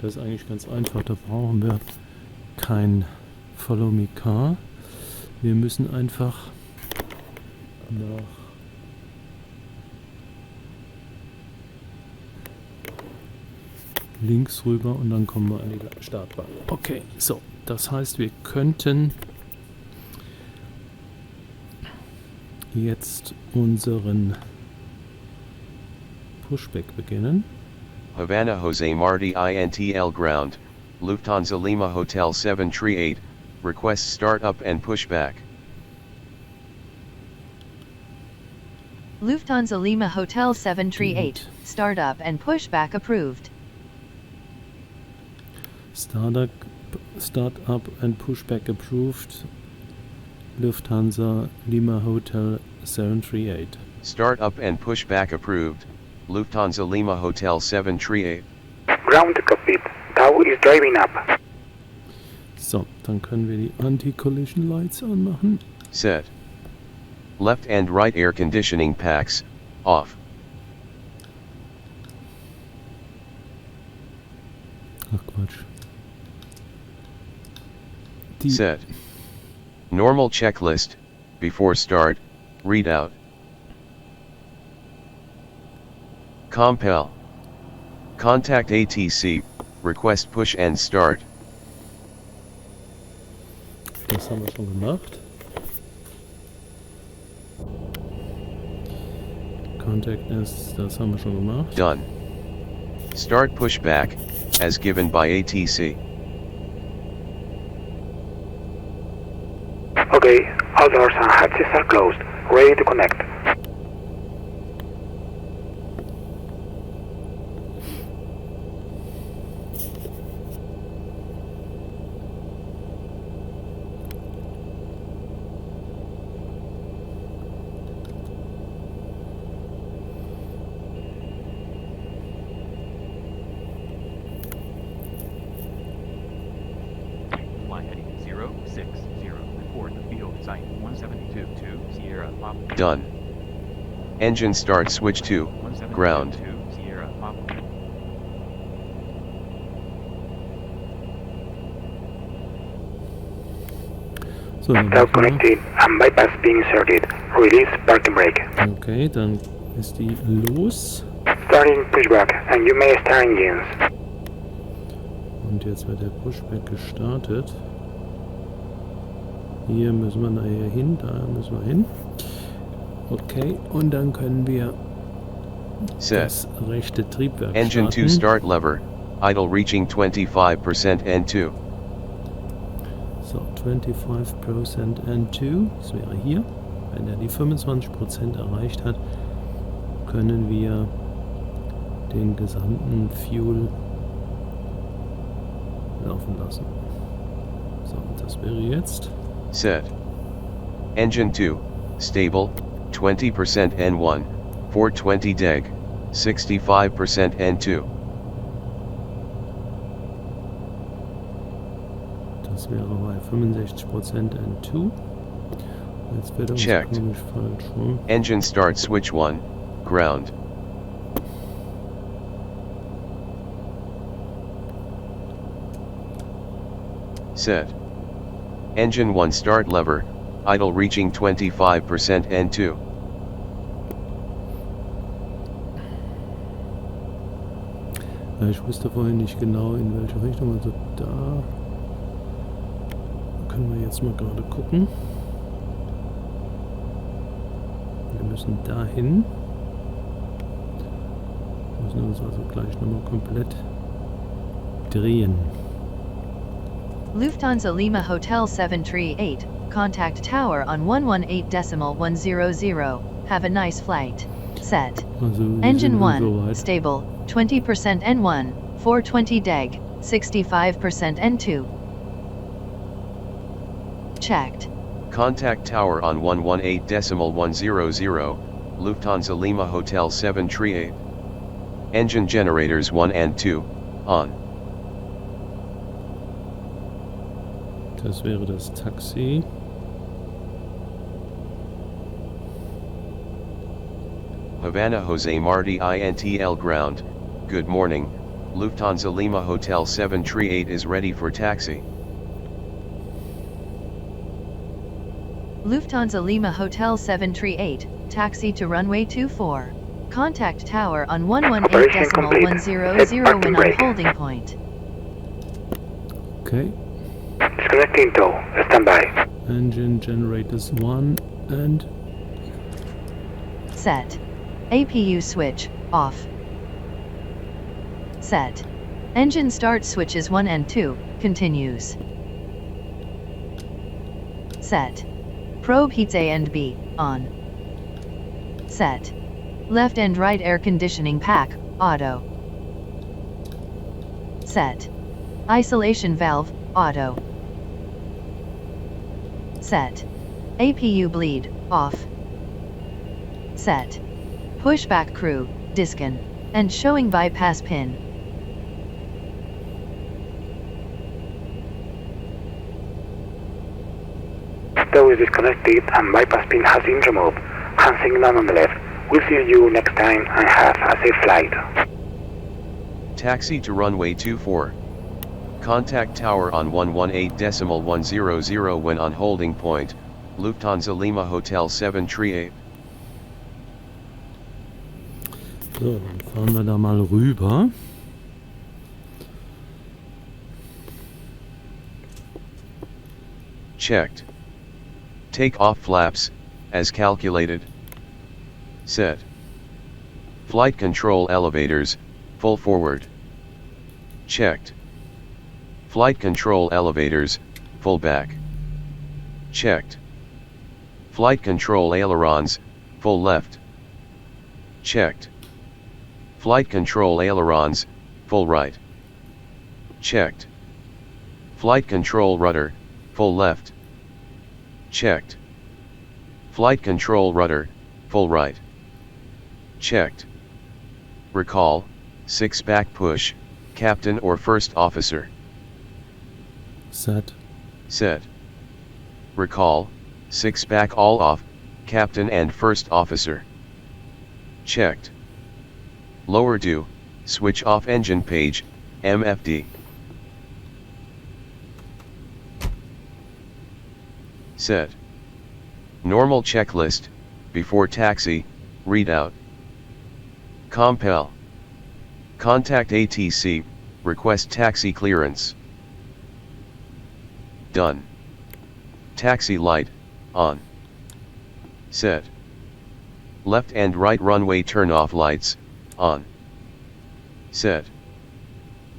Speaker 1: Das ist eigentlich ganz einfach. Da brauchen wir kein Follow Me Car. Wir müssen einfach nach links rüber und dann kommen wir an die Startbahn. Okay, so, das heißt, wir könnten jetzt unseren Pushback beginnen.
Speaker 5: Havanna Jose Marti INTL Ground, Lufthansa Lima Hotel 738, requests startup and pushback.
Speaker 6: Lufthansa Lima Hotel 738, startup and pushback approved.
Speaker 1: Start up and pushback approved. Lufthansa Lima Hotel 738.
Speaker 5: Start up and pushback approved. Lufthansa Lima Hotel 738.
Speaker 7: Ground cockpit. Tau is driving up.
Speaker 1: So, dann können wir die Anti-Collision Lights anmachen.
Speaker 5: Set. Left and right air conditioning packs, off.
Speaker 1: Ach Quatsch.
Speaker 5: Set. Normal checklist, before start, readout. Compel. Contact ATC, request push and start.
Speaker 1: Das haben wir schon gemacht. Contact us, das haben wir schon gemacht.
Speaker 5: Done. Start pushback, as given by ATC.
Speaker 7: Okay, all doors and hatches are closed. Ready to connect.
Speaker 5: Done. Engine start switch to ground.
Speaker 1: So, dann
Speaker 7: Tau
Speaker 1: machen wir.
Speaker 7: connected and bypass being inserted. Release parking brake.
Speaker 1: Okay, dann ist die los.
Speaker 7: Starting pushback and you may start engines.
Speaker 1: Und jetzt wird der Pushback gestartet. Hier müssen wir nachher hin, da müssen wir hin. Okay, und dann können wir
Speaker 5: Set.
Speaker 1: das rechte Triebwerk
Speaker 5: Engine
Speaker 1: starten.
Speaker 5: 2 start lever, idle reaching 25% N2.
Speaker 1: So, 25% N2, das wäre hier. Wenn er die 25% erreicht hat, können wir den gesamten Fuel laufen lassen. So, das wäre jetzt.
Speaker 5: Set. Engine 2, stable, 20% N1, 420 deg, 65% N2.
Speaker 1: Das wäre bei 65% N2. Jetzt wird er uns
Speaker 5: Checked.
Speaker 1: komisch falsch rum.
Speaker 5: Engine start switch 1, ground. Set. Engine 1 start lever, idle reaching 25% N2.
Speaker 1: Ja, ich wusste vorhin nicht genau in welche Richtung, also da können wir jetzt mal gerade gucken. Wir müssen dahin. Wir müssen uns also gleich nochmal komplett drehen.
Speaker 6: Lufthansa Lima Hotel 738, contact tower on 118.100. Have a nice flight. Set.
Speaker 1: Also wir
Speaker 6: Engine
Speaker 1: sind
Speaker 6: 1,
Speaker 1: soweit.
Speaker 6: stable, 20% N1, 420 deg, 65% N2. Checked.
Speaker 5: Contact tower on 118.100, Lufthansa Lima Hotel 738. Engine generators 1 and 2, on.
Speaker 1: Das wäre das Taxi.
Speaker 5: Havanna Jose Marti INTL ground, good morning, Lufthansa Lima Hotel 738 is ready for taxi.
Speaker 6: Lufthansa Lima Hotel 738, taxi to runway 24. Contact tower on 118.100 when on holding point.
Speaker 1: Okay.
Speaker 7: Disconnecting tow. Standby.
Speaker 1: Engine generators 1 and
Speaker 6: Set. APU switch, off. Set. Engine start switches 1 and 2, continues. Set. Probe heats A and B, on. Set. Left and right air conditioning pack, auto. Set. Isolation valve, auto. Set. APU bleed, off. Set. Pushback crew, discon. And showing bypass pin.
Speaker 7: Stow is disconnected and bypass pin has been removed. Hand signal on the left. We'll see you next time and have a safe flight.
Speaker 5: Taxi to runway 24. Contact tower on 118.100 when on holding point, Lufthansa Lima Hotel 738.
Speaker 1: So, dann fahren wir da mal rüber.
Speaker 5: Checked. Take off flaps, as calculated. Set. Flight control elevators, full forward. Checked. Flight control elevators, full back. Checked. Flight control ailerons, full left. Checked. Flight control ailerons, full right. Checked. Flight control rudder, full left. Checked. Flight control rudder, full right. Checked. Recall, 6 back push, captain or first officer.
Speaker 1: Set.
Speaker 5: Set. Recall, 6 back all off, captain and first officer. Checked. Lower do, switch off engine page, MFD. Set. Normal checklist, before taxi, readout. Compel. Contact ATC, request taxi clearance. Done. Taxi light, on. Set. Left and right runway turn off lights, on. Set.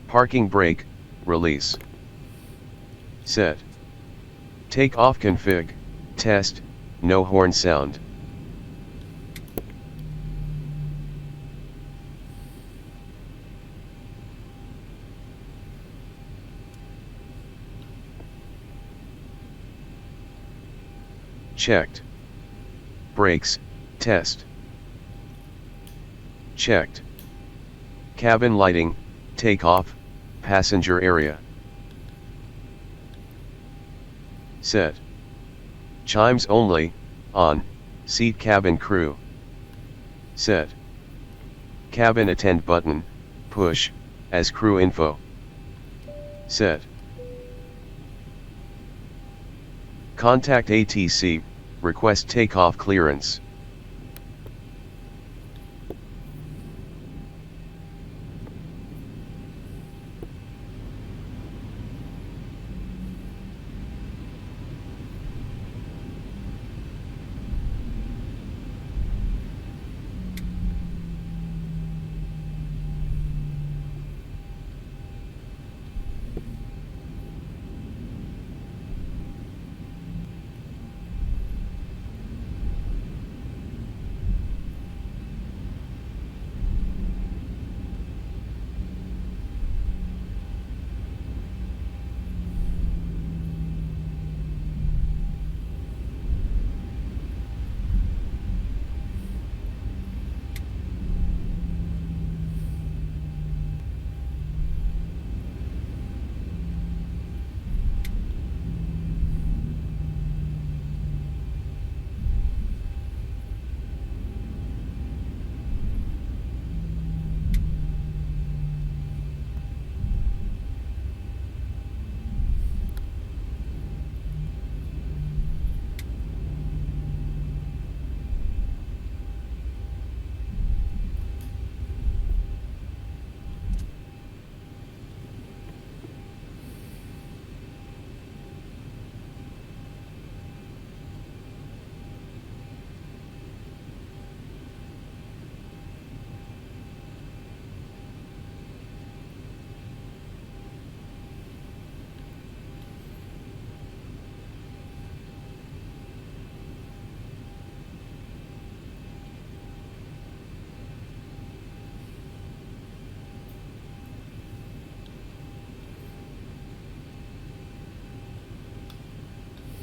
Speaker 5: Parking brake, release. Set. Take off config, test, no horn sound. Checked. Brakes, test. Checked. Cabin lighting, takeoff, passenger area. Set. Chimes only, on, seat cabin crew. Set. Cabin attend button, push, as crew info. Set. Contact ATC, request takeoff clearance.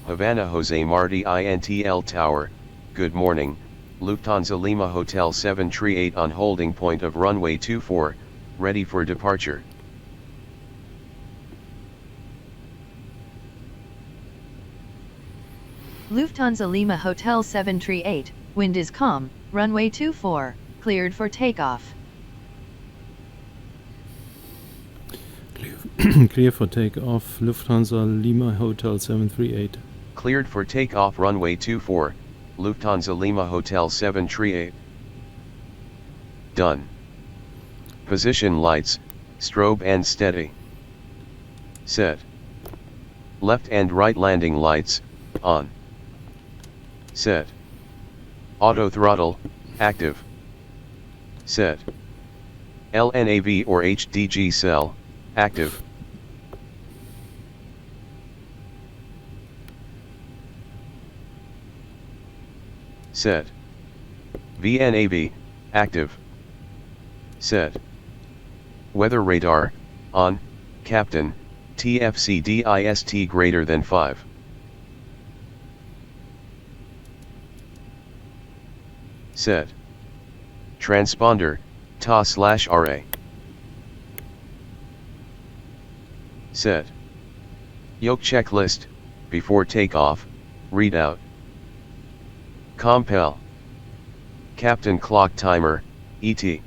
Speaker 5: Havanna Jose Marti INTL Tower, good morning, Lufthansa Lima Hotel 738 on holding point of runway 24, ready for departure.
Speaker 6: Lufthansa Lima Hotel 738, wind is calm, runway 24, cleared for takeoff.
Speaker 1: Clear for takeoff, Lufthansa Lima Hotel 738.
Speaker 5: Cleared for takeoff runway 24, Lufthansa Lima Hotel 738. Done. Position lights, strobe and steady. Set. Left and right landing lights, on. Set. Auto throttle, active. Set. LNAV or HDG cell, active. Set. VNAV, active. Set. Weather radar, on, Captain, TFCDIST greater than 5. Set. Transponder, TA/RA. Set. Yoke checklist, before takeoff, readout. Compel. Captain clock timer, ET.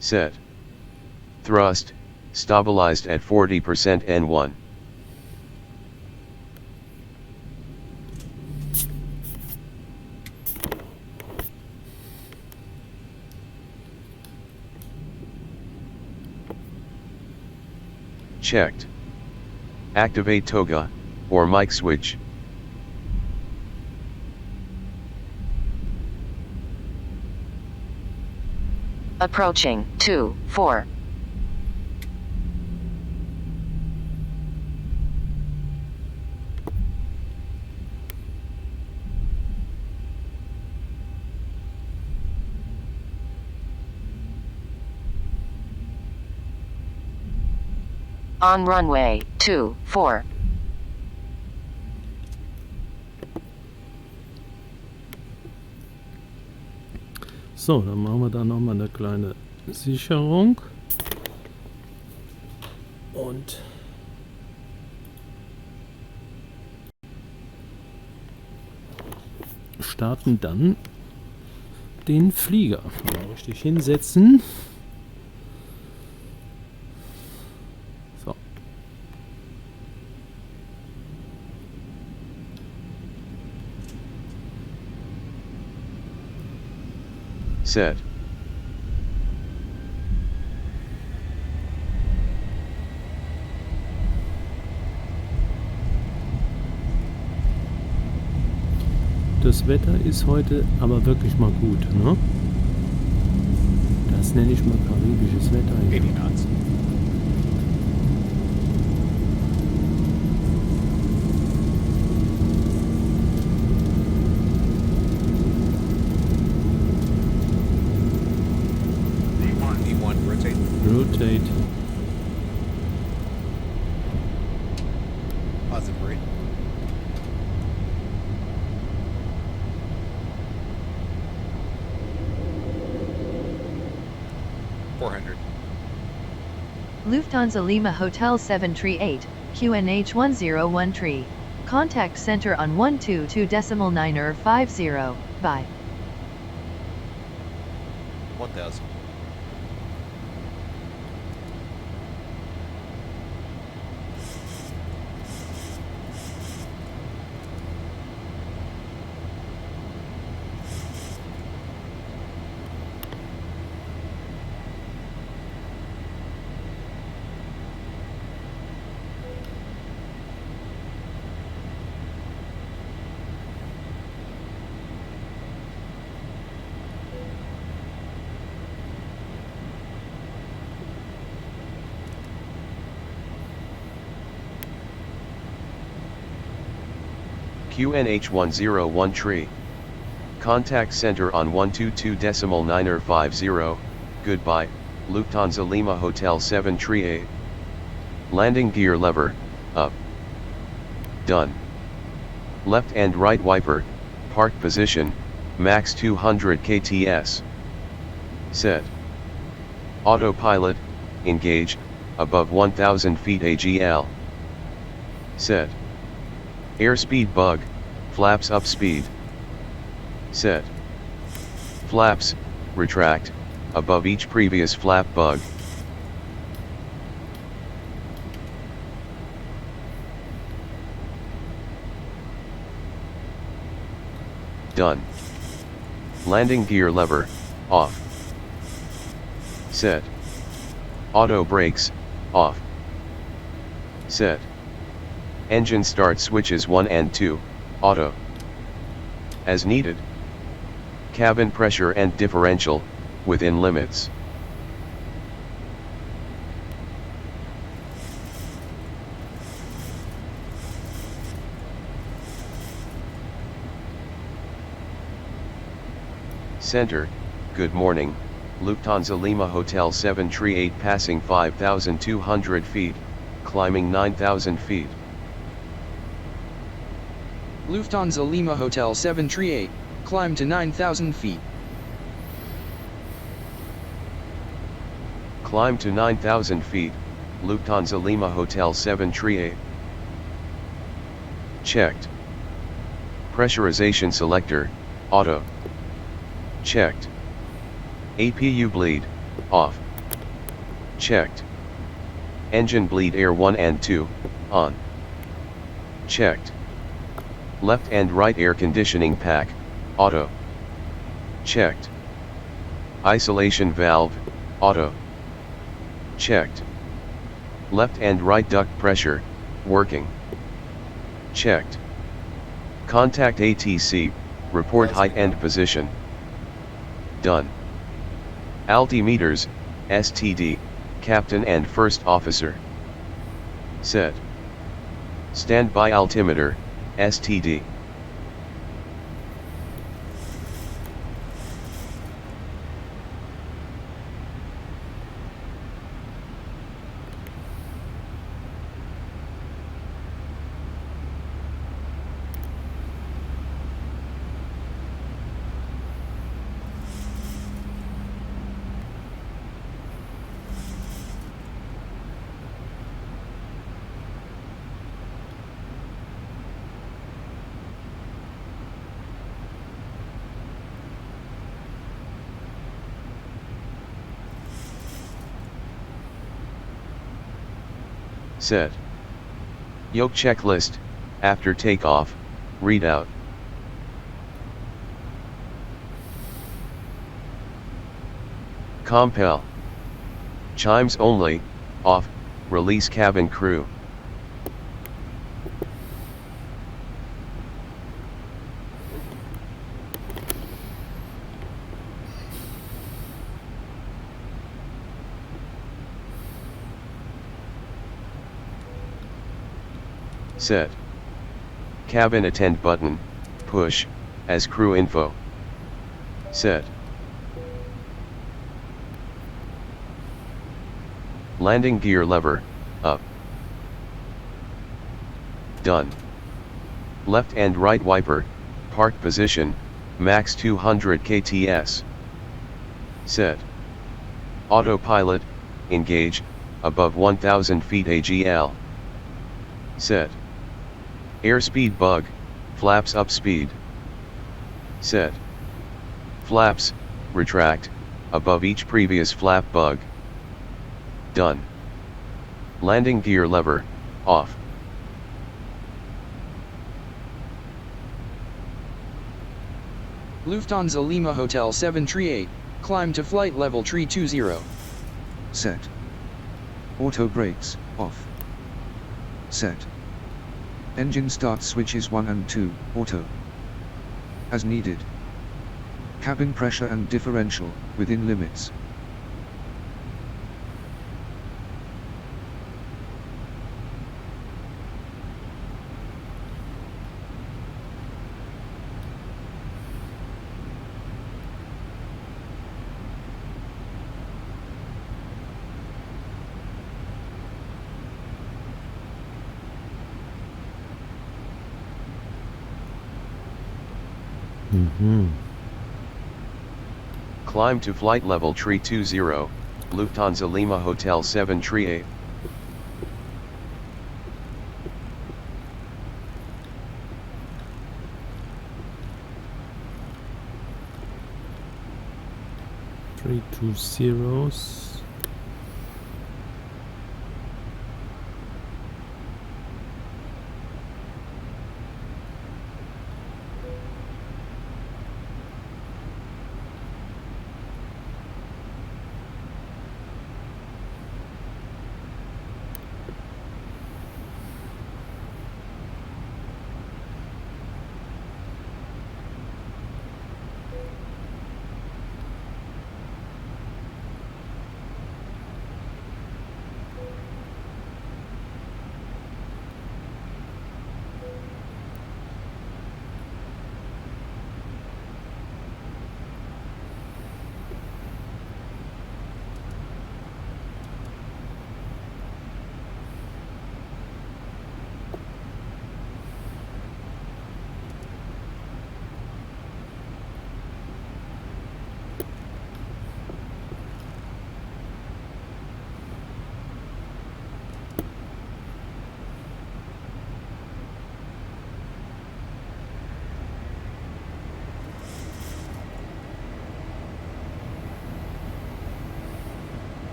Speaker 5: Set. Thrust, stabilized at 40% N1. Checked. Activate toga, or mic switch.
Speaker 8: Approaching 2-4. On runway 24.
Speaker 1: So, dann machen wir da nochmal eine kleine Sicherung. Und starten dann den Flieger. Mal richtig hinsetzen. So.
Speaker 5: Set.
Speaker 1: Das Wetter ist heute aber wirklich mal gut, ne? Das nenne ich mal karibisches Wetter hier.
Speaker 9: 80 knots. D1, rotate.
Speaker 1: Rotate.
Speaker 9: Positive rate.
Speaker 6: Lufthansa Lima Hotel 738, QNH 101 Contact center on 122.950, bye.
Speaker 9: 1000.
Speaker 5: QNH 101 Contact center on 122.950, goodbye, Lufthansa Lima Hotel 738. Landing gear lever, up. Done. Left and right wiper, park position, max 200 kts. Set. Autopilot, engage, above 1000 feet AGL. Set. Airspeed bug, flaps up speed. Set. Flaps, retract, above each previous flap bug. Done. Landing gear lever, off. Set. Auto brakes, off. Set. Engine start switches 1 and 2, auto. As needed. Cabin pressure and differential, within limits. Center, good morning, Lufthansa Lima Hotel 738 passing 5,200 feet, climbing 9,000 feet.
Speaker 10: Lufthansa Lima Hotel 738, climb to 9,000 feet.
Speaker 5: Climb to 9,000 feet, Lufthansa Lima Hotel 738. Checked. Pressurization selector, auto. Checked. APU bleed, off. Checked. Engine bleed air 1 and 2, on. Checked. Left and right air conditioning pack, auto. Checked. Isolation valve, auto. Checked. Left and right duct pressure, working. Checked. Contact ATC, report height and position. Done. Altimeters, STD, captain and first officer. Set. Standby altimeter, STD. Set. Yoke checklist, after takeoff, readout. Compel. Chimes only, off, release cabin crew. Set. Cabin attend button, push, as crew info. Set. Landing gear lever, up. Done. Left and right wiper, park position, max 200 kts. Set. Autopilot, engage, above 1000 feet AGL. Set. Airspeed bug, flaps up speed. Set. Flaps, retract, above each previous flap bug. Done. Landing gear lever, off.
Speaker 10: Lufthansa Lima Hotel 738, climb to flight level 320.
Speaker 11: Set. Auto brakes, off. Set. Engine start switches 1 and 2, auto. As needed. Cabin pressure and differential, within limits.
Speaker 5: Climb to flight level 320, Lufthansa Lima Hotel 738.
Speaker 1: Three two zeros.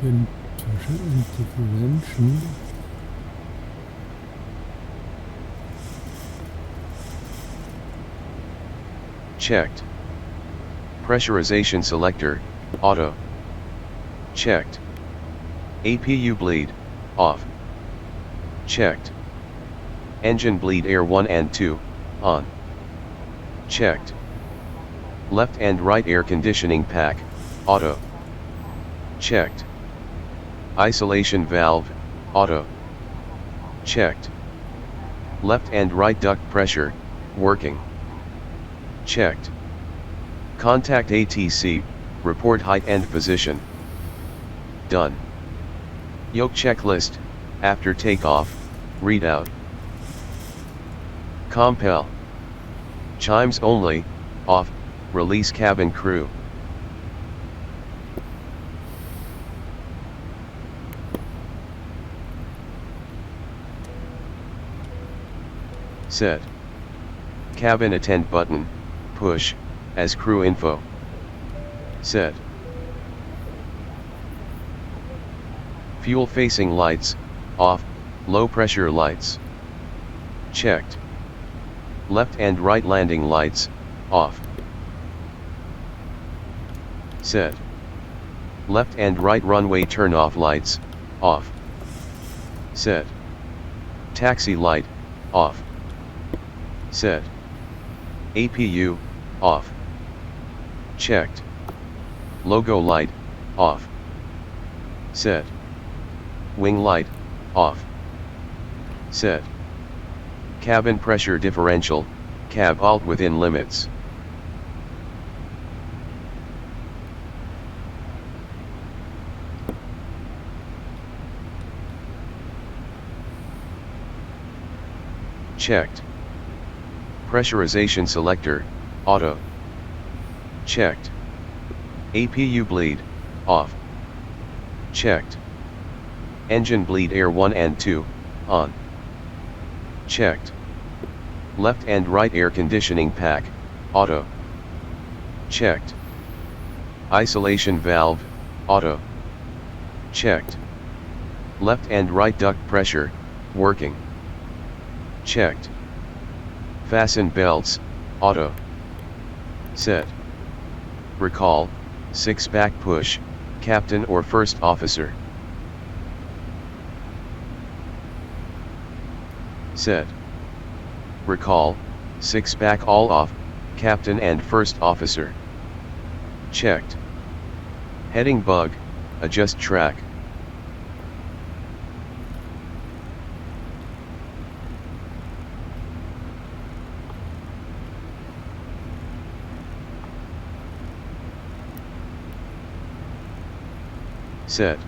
Speaker 1: Intervention.
Speaker 5: Checked. Pressurization selector, auto. Checked. APU bleed, off. Checked. Engine bleed air 1 and 2, on. Checked. Left and right air conditioning pack, auto. Checked. Isolation valve, auto. Checked. Left and right duct pressure, working. Checked. Contact ATC, report height and position. Done. Yoke checklist, after takeoff, readout. Compel. Chimes only, off, release cabin crew. Set. Cabin attend button, push, as crew info. Set. Fuel facing lights, off, low pressure lights. Checked. Left and right landing lights, off. Set. Left and right runway turn off lights, off. Set. Taxi light, off. Set. APU, off. Checked. Logo light, off. Set. Wing light, off. Set. Cabin pressure differential, cab alt within limits. Checked. Pressurization selector, auto. Checked. APU bleed, off. Checked. Engine bleed air 1 and 2, on. Checked. Left and right air conditioning pack, auto. Checked. Isolation valve, auto. Checked. Left and right duct pressure, working. Checked. Fasten belts, auto. Set. Recall, 6 back push, captain or first officer. Set. Recall, 6 back all off, captain and first officer. Checked. Heading bug, adjust track. Set.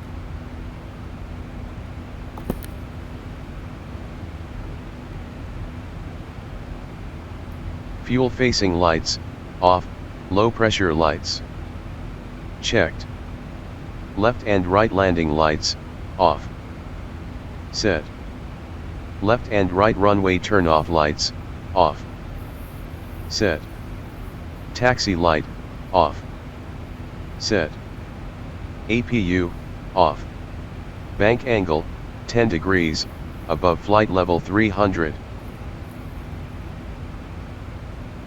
Speaker 5: Fuel facing lights, off, low pressure lights. Checked. Left and right landing lights, off. Set. Left and right runway turn off lights, off. Set. Taxi light, off. Set. APU, off. Bank angle, 10 degrees, above flight level 300.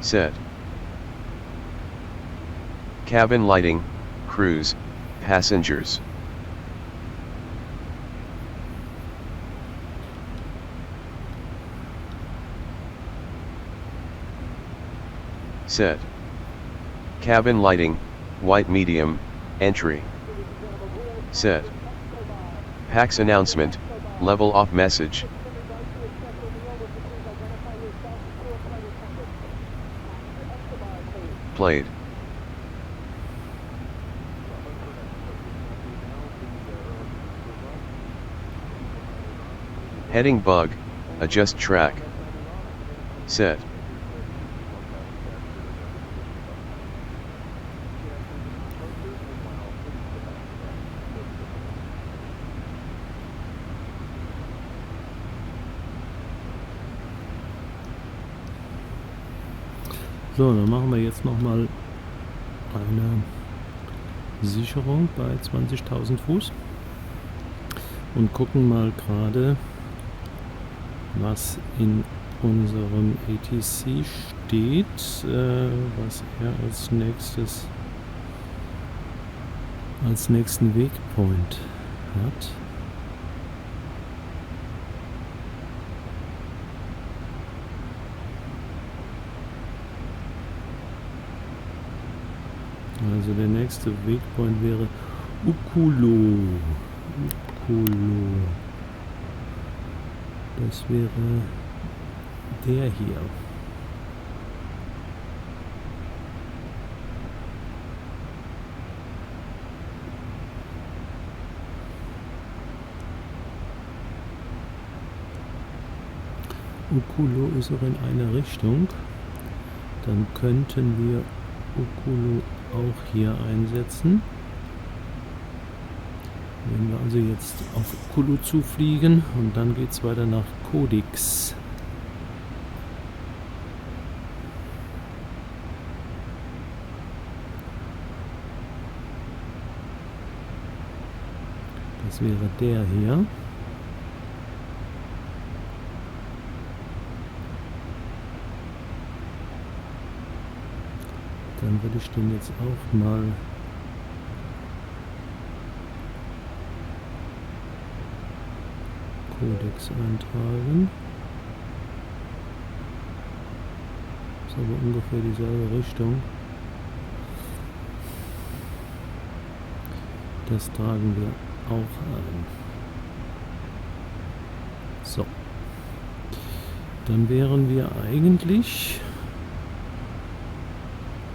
Speaker 5: Set. Cabin lighting, cruise, passengers. Set. Cabin lighting, white medium, entry. Set. PAX announcement, level off message. Played. Heading bug, adjust track. Set.
Speaker 1: So, dann machen wir jetzt nochmal eine Sicherung bei 20.000 Fuß und gucken mal gerade, was in unserem ATC steht, was er als nächsten Wegpoint hat. Also der nächste Wegpoint wäre Ukulo. Das wäre der hier. Ukulo ist auch in eine Richtung. Dann könnten wir Ukulo auch hier einsetzen. Wenn wir also jetzt auf Ukulo zufliegen und dann geht es weiter nach Kodix. Das wäre der hier. Dann würde ich den jetzt auch mal Kodix eintragen. Ist aber ungefähr dieselbe Richtung. Das tragen wir auch ein. So. Dann wären wir eigentlich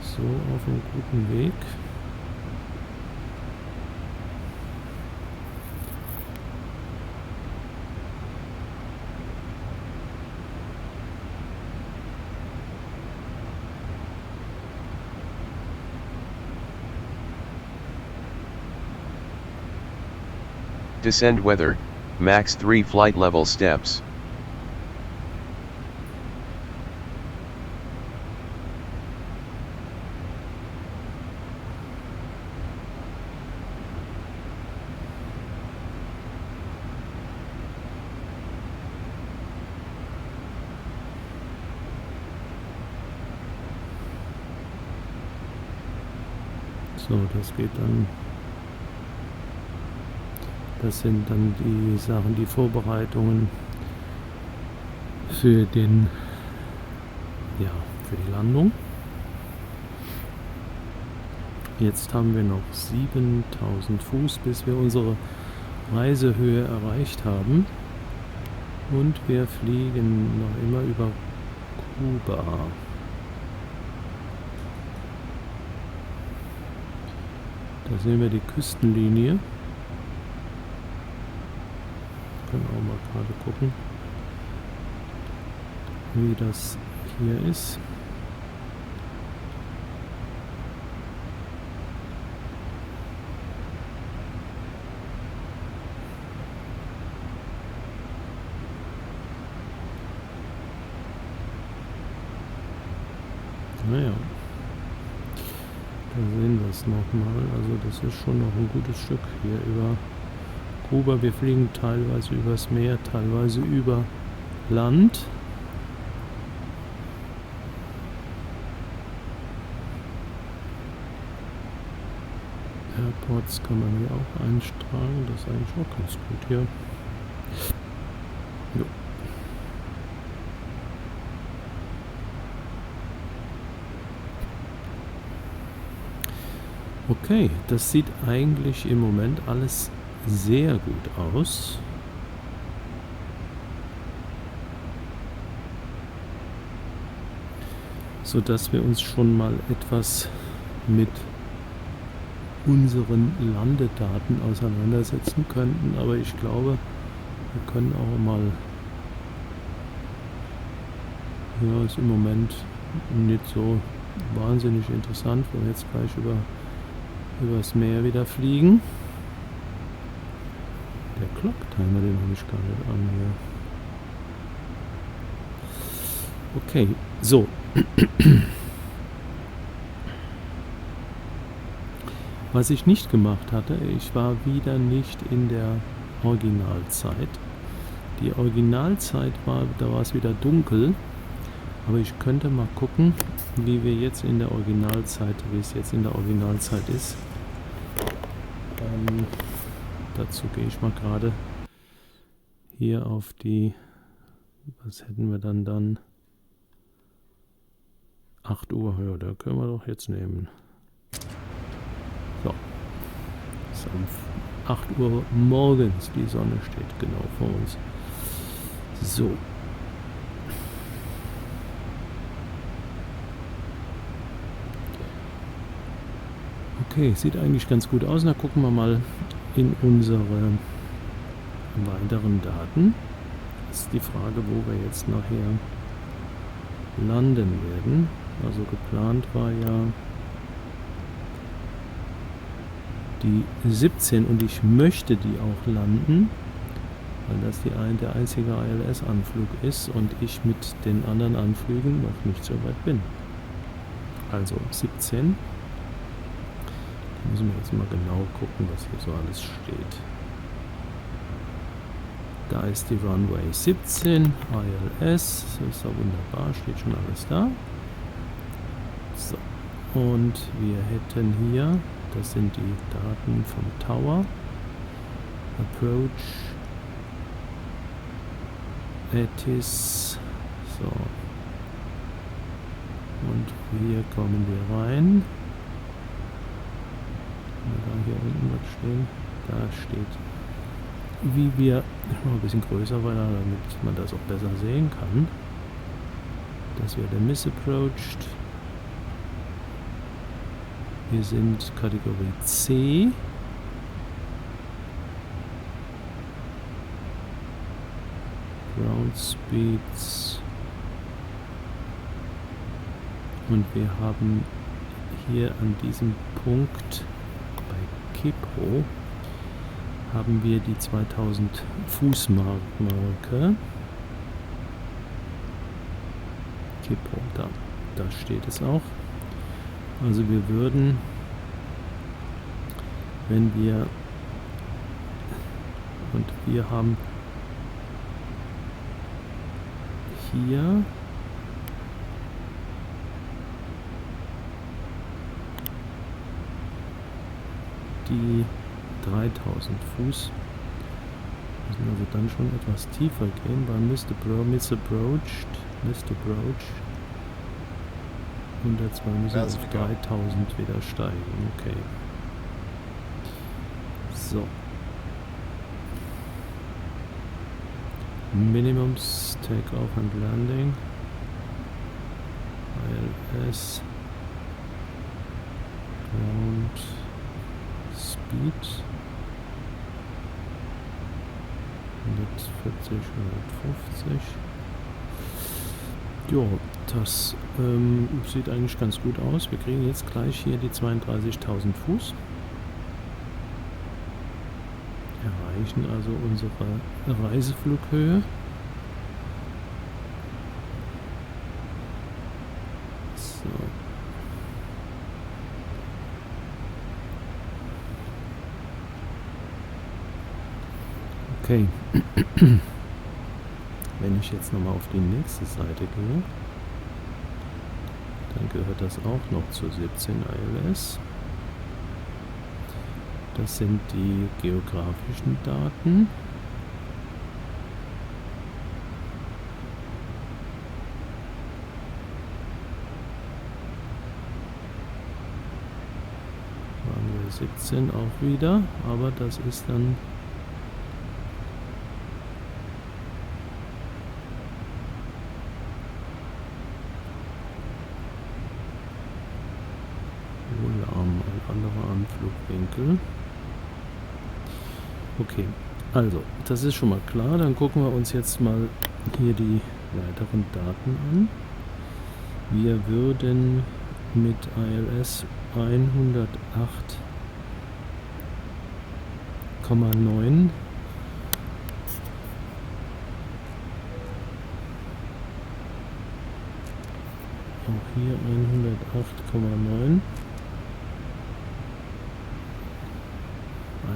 Speaker 1: so auf einem guten Weg.
Speaker 5: Descend weather, max 3 flight level steps.
Speaker 1: So, das geht dann. Das sind dann die Sachen, die Vorbereitungen für die Landung. Jetzt haben wir noch 7000 Fuß, bis wir unsere Reisehöhe erreicht haben. Und wir fliegen noch immer über Kuba. Da sehen wir die Küstenlinie. mal gerade gucken, wie das hier ist. Naja, da sehen wir es nochmal. Also das ist schon noch ein gutes Stück hier über Kuba. Wir fliegen teilweise übers Meer, teilweise über Land. Airports kann man hier auch einstragen. Das ist eigentlich auch ganz gut hier. Jo. Okay, das sieht eigentlich im Moment alles sehr gut aus. So dass wir uns schon mal etwas mit unseren Landedaten auseinandersetzen könnten. Aber ich glaube, wir können auch mal... Ja, ist im Moment nicht so wahnsinnig interessant, wenn wir jetzt gleich übers Meer wieder fliegen. Der Clocktimer, den habe ich gar nicht an hier. Okay, so. Was ich nicht gemacht hatte, ich war wieder nicht in der Originalzeit. Die Originalzeit war, da war es wieder dunkel. Aber ich könnte mal gucken, wie es jetzt in der Originalzeit ist. Dazu gehe ich mal gerade hier auf die, was hätten wir dann? 8 Uhr, ja, da können wir doch jetzt nehmen. So, es ist um 8 Uhr morgens, die Sonne steht genau vor uns. So. Okay, sieht eigentlich ganz gut aus. Na, gucken wir mal in unsere weiteren Daten. Das ist die Frage, wo wir jetzt nachher landen werden. Also geplant war ja die 17 und ich möchte die auch landen, weil das der einzige ILS-Anflug ist und ich mit den anderen Anflügen noch nicht so weit bin. Also 17. Da müssen wir jetzt mal genau gucken, was hier so alles steht. Da ist die Runway 17, ILS, das ist ja wunderbar, steht schon alles da. So, und wir hätten hier, das sind die Daten vom Tower, Approach, Etis, so, und hier kommen wir rein. Da hier unten was stehen, da steht, wie wir, ich mache ein bisschen größer, weil damit man das auch besser sehen kann. Das wäre der Misapproached. Wir sind Kategorie C. Ground Speeds. Und wir haben hier an diesem Punkt bei Kipro haben wir die 2000 Fußmarke. Kipro, da steht es auch. Also wir würden, wenn wir, und wir haben hier die 3000 Fuß. Müssen also dann schon etwas tiefer gehen, bei Misapproached 102 müssen auf 3000 wieder steigen. Okay. So. Minimums Takeoff and Landing. ILS. Ground. Speed. 140, 150. Jo, das sieht eigentlich ganz gut aus. Wir kriegen jetzt gleich hier die 32.000 Fuß. Erreichen also unsere Reiseflughöhe. So. Okay. Wenn ich jetzt nochmal auf die nächste Seite gehe, dann gehört das auch noch zu 17 ILS. Das sind die geografischen Daten. Waren wir 17 auch wieder, aber das ist dann ein anderer Anflugwinkel. Okay, also, das ist schon mal klar. Dann gucken wir uns jetzt mal hier die weiteren Daten an. Wir würden mit ILS 108,9 auch hier 108,9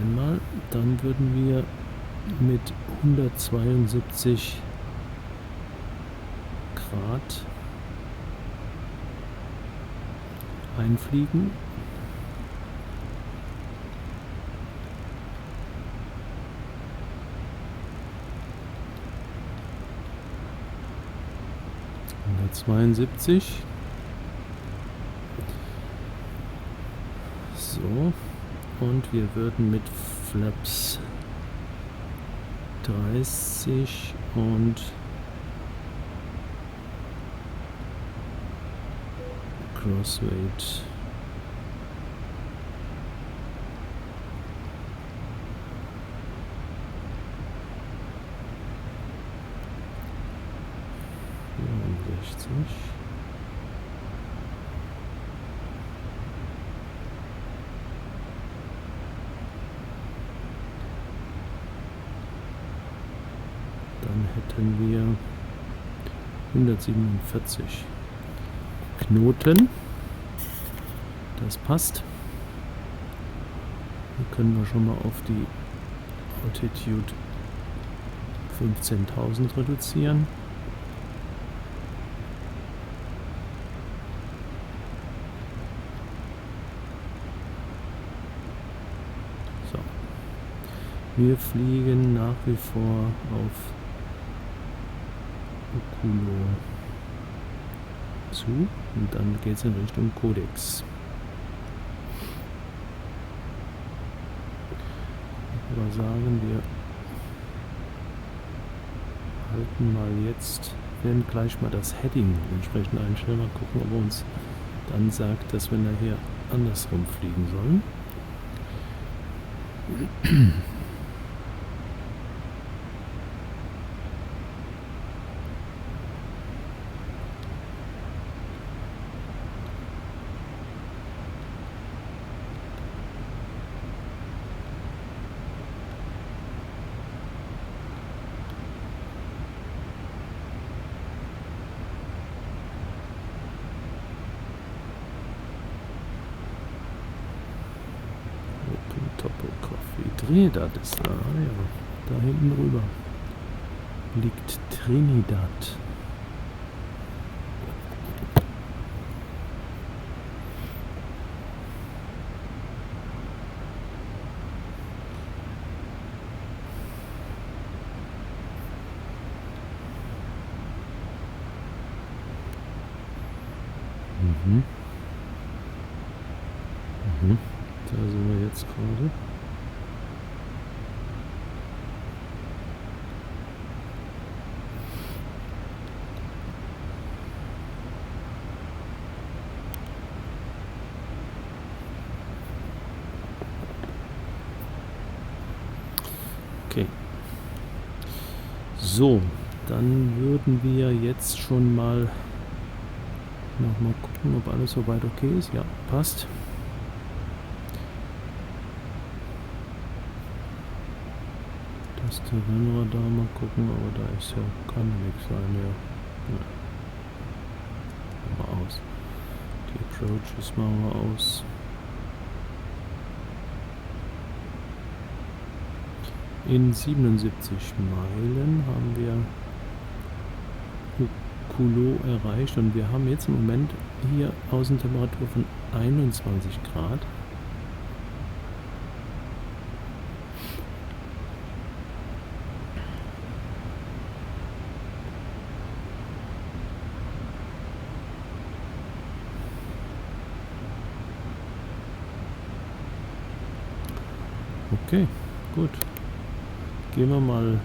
Speaker 1: einmal, dann würden wir mit 172 Grad einfliegen. So, und wir würden mit Flaps 30 und Crossweight 64. Dann hätten wir 147 Knoten. Das passt. Hier können wir schon mal auf die Altitude 15.000 reduzieren. So. Wir fliegen nach wie vor auf Okulo zu und dann geht es in Richtung Codex. Aber sagen wir halten mal jetzt, werden gleich mal das Heading entsprechend einstellen, mal gucken, ob er uns dann sagt, dass wir nachher andersrum fliegen sollen. Trinidad ist da, ja, da hinten rüber liegt Trinidad. Da sind wir jetzt gerade. So, dann würden wir jetzt schon mal nochmal gucken, ob alles soweit okay ist. Ja, passt. Das Terrainradar mal gucken, aber da ist ja, kann nichts sein, ja. Machen wir aus. Die Approaches machen wir aus. In 77 Meilen haben wir Culo erreicht und wir haben jetzt im Moment hier Außentemperatur von 21 Grad. Okay, gut. Gehen wir mal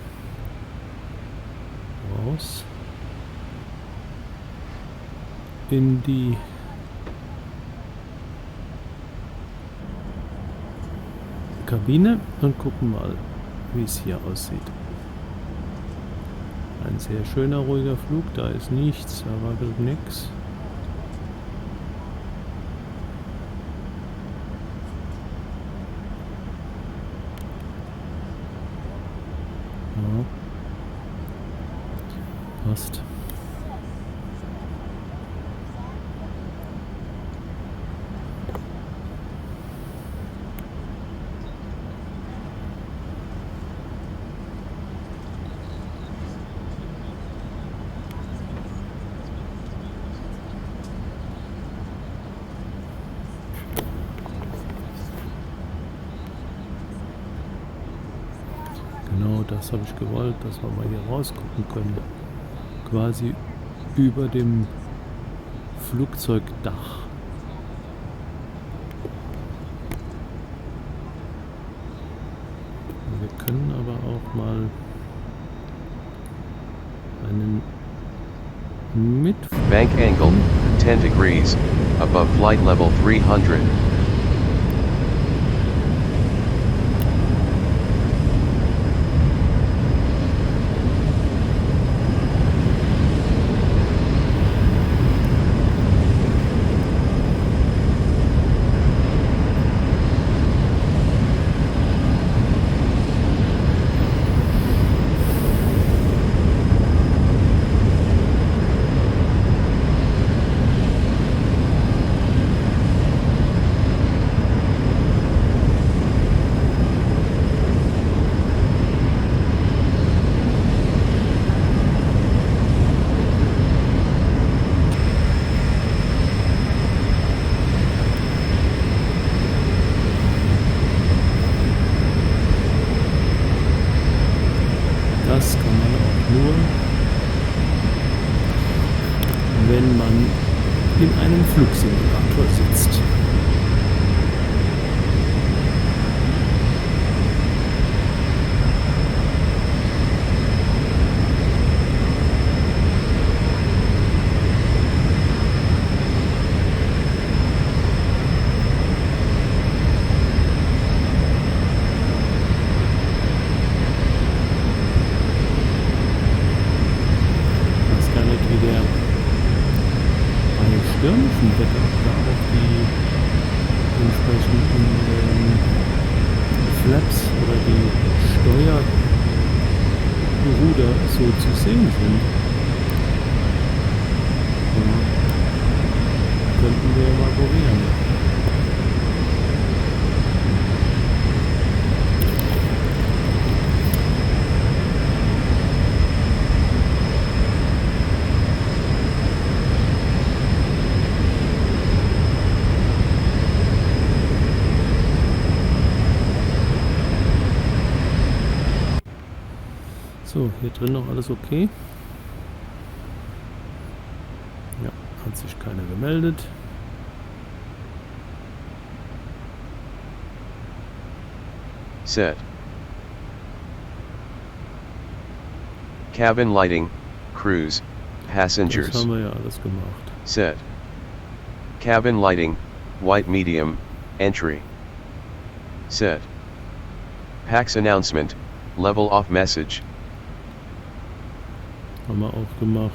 Speaker 1: raus in die Kabine und gucken mal, wie es hier aussieht. Ein sehr schöner, ruhiger Flug, da ist nichts, da wackelt nichts. Passt. Genau, das habe ich gewollt, dass wir mal hier rausgucken können. Quasi über dem Flugzeugdach. Wir können aber auch mal einen mit
Speaker 5: Bank angle 10 degrees above flight level 300.
Speaker 1: Das kann man auch nur, wenn man in einem Flugsimulator sitzt. Stürmischen Wetter da auch die entsprechenden Flaps oder die Steuerruder so zu sehen sind. Ja. Könnten wir mal probieren. So, hier drin noch alles okay. Ja, hat sich keiner gemeldet.
Speaker 5: Set. Cabin lighting, cruise, passengers.
Speaker 1: Das haben wir ja alles gemacht.
Speaker 5: Set. Cabin lighting, white medium, entry. Set. PAX announcement, level off message.
Speaker 1: Haben wir auch gemacht.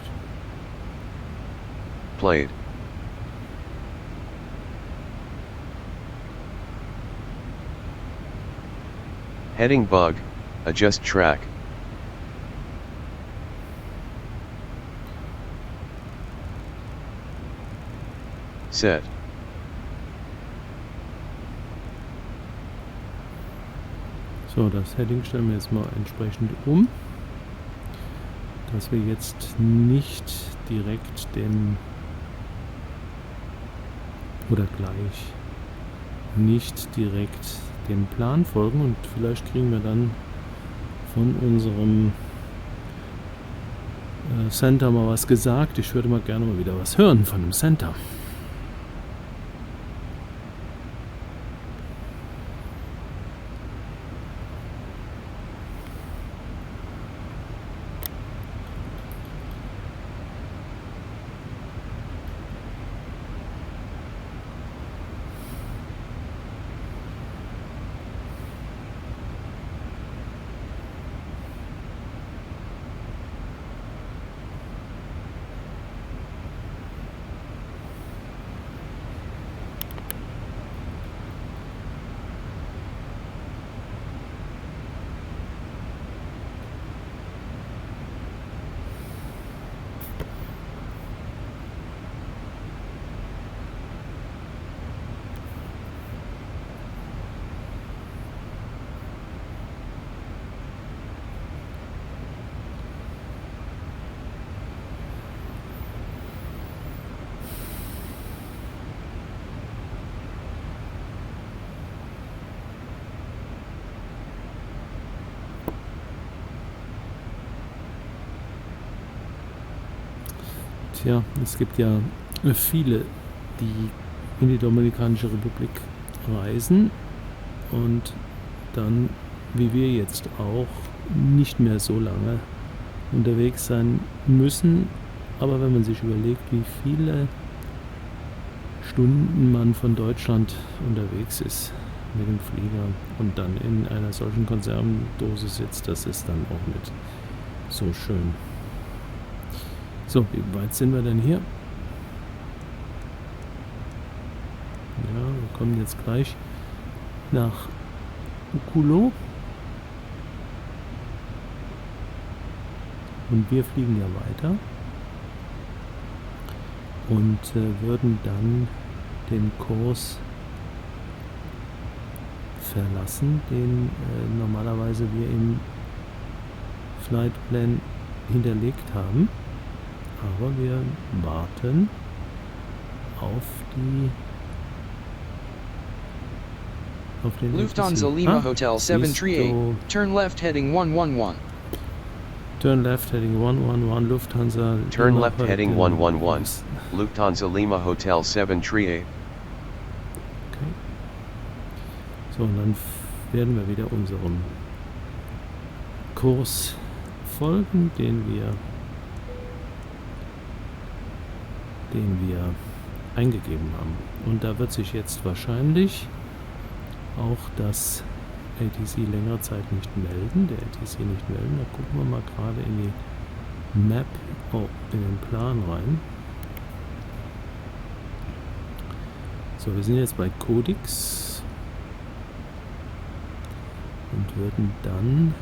Speaker 5: Played. Heading bug, adjust track. Set.
Speaker 1: So, das Heading stellen wir jetzt mal entsprechend um, dass wir jetzt nicht direkt dem oder gleich nicht direkt dem Plan folgen, und vielleicht kriegen wir dann von unserem Center mal was gesagt. Ich würde mal gerne mal wieder was hören von dem Center. Tja, es gibt ja viele, die in die Dominikanische Republik reisen und dann, wie wir jetzt auch, nicht mehr so lange unterwegs sein müssen. Aber wenn man sich überlegt, wie viele Stunden man von Deutschland unterwegs ist mit dem Flieger und dann in einer solchen Konservendose sitzt, das ist dann auch nicht so schön. So, wie weit sind wir denn hier? Ja, wir kommen jetzt gleich nach Ukulo. Und wir fliegen ja weiter. Und würden dann den Kurs verlassen, den normalerweise wir im Flightplan hinterlegt haben. Aber wir warten auf den
Speaker 10: Lufthansa Lima Hotel 738. Turn left heading 111.
Speaker 1: Turn left heading 111 Lufthansa.
Speaker 5: Turn left heading 111. Lufthansa Lima Hotel 738.
Speaker 1: Okay. So, und dann werden wir wieder unserem Kurs folgen, den wir eingegeben haben. Und da wird sich jetzt wahrscheinlich auch das ATC längere Zeit nicht melden, der ATC nicht melden. Da gucken wir mal gerade in die Map, in den Plan rein. So, wir sind jetzt bei Codex und würden dann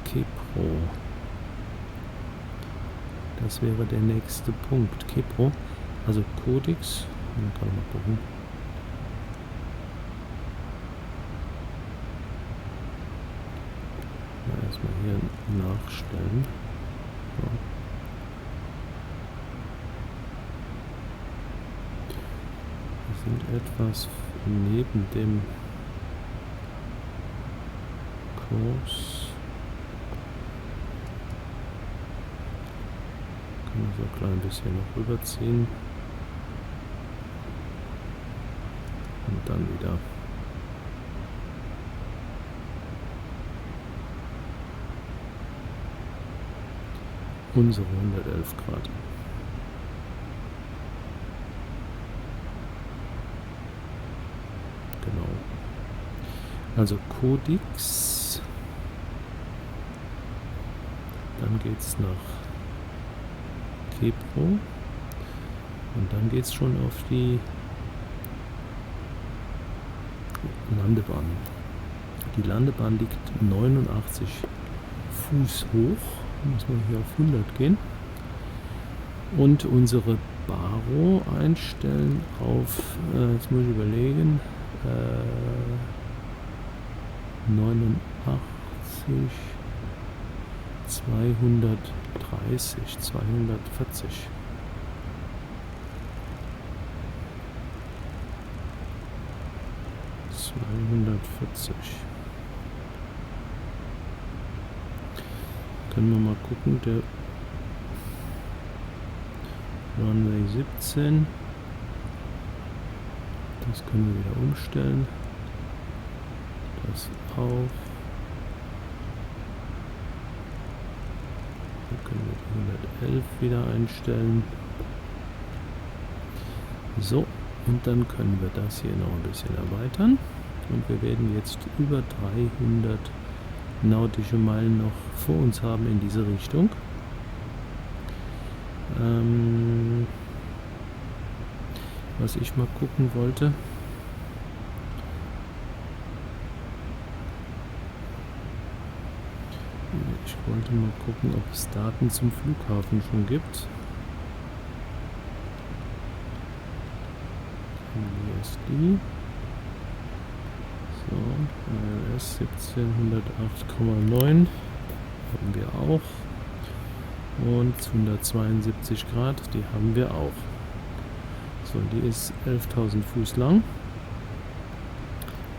Speaker 1: Kepro. Das wäre der nächste Punkt. Kepro, also Codex. Man kann mal gucken. Mal erstmal hier nachstellen. So. Wir sind etwas neben dem Kurs. So ein klein bisschen noch rüberziehen und dann wieder unsere 111 Grad. Also Codex. Dann geht's nach Kepro. Und dann geht's schon auf die Landebahn. Die Landebahn liegt 89 Fuß hoch. Muss man hier auf 100 gehen. Und unsere Baro einstellen auf, jetzt muss ich überlegen, 89, 230, 240. Können wir mal gucken, der Runway 17, das können wir wieder umstellen, das auch, dann können wir die 111 wieder einstellen, so, und dann können wir das hier noch ein bisschen erweitern und wir werden jetzt über 300 nautische Meilen noch vor uns haben in diese Richtung. Was ich mal gucken wollte, mal gucken, ob es Daten zum Flughafen schon gibt. Hier ist die. So, RS 1708,9 haben wir auch. Und 172 Grad, die haben wir auch. So, die ist 11.000 Fuß lang.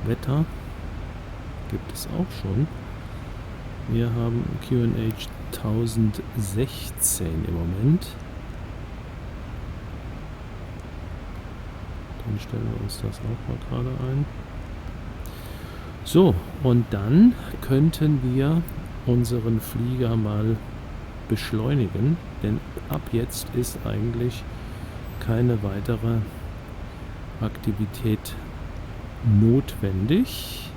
Speaker 1: Wetter gibt es auch schon. Wir haben QNH 1016 im Moment. Dann stellen wir uns das auch mal gerade ein. So, und dann könnten wir unseren Flieger mal beschleunigen, denn ab jetzt ist eigentlich keine weitere Aktivität notwendig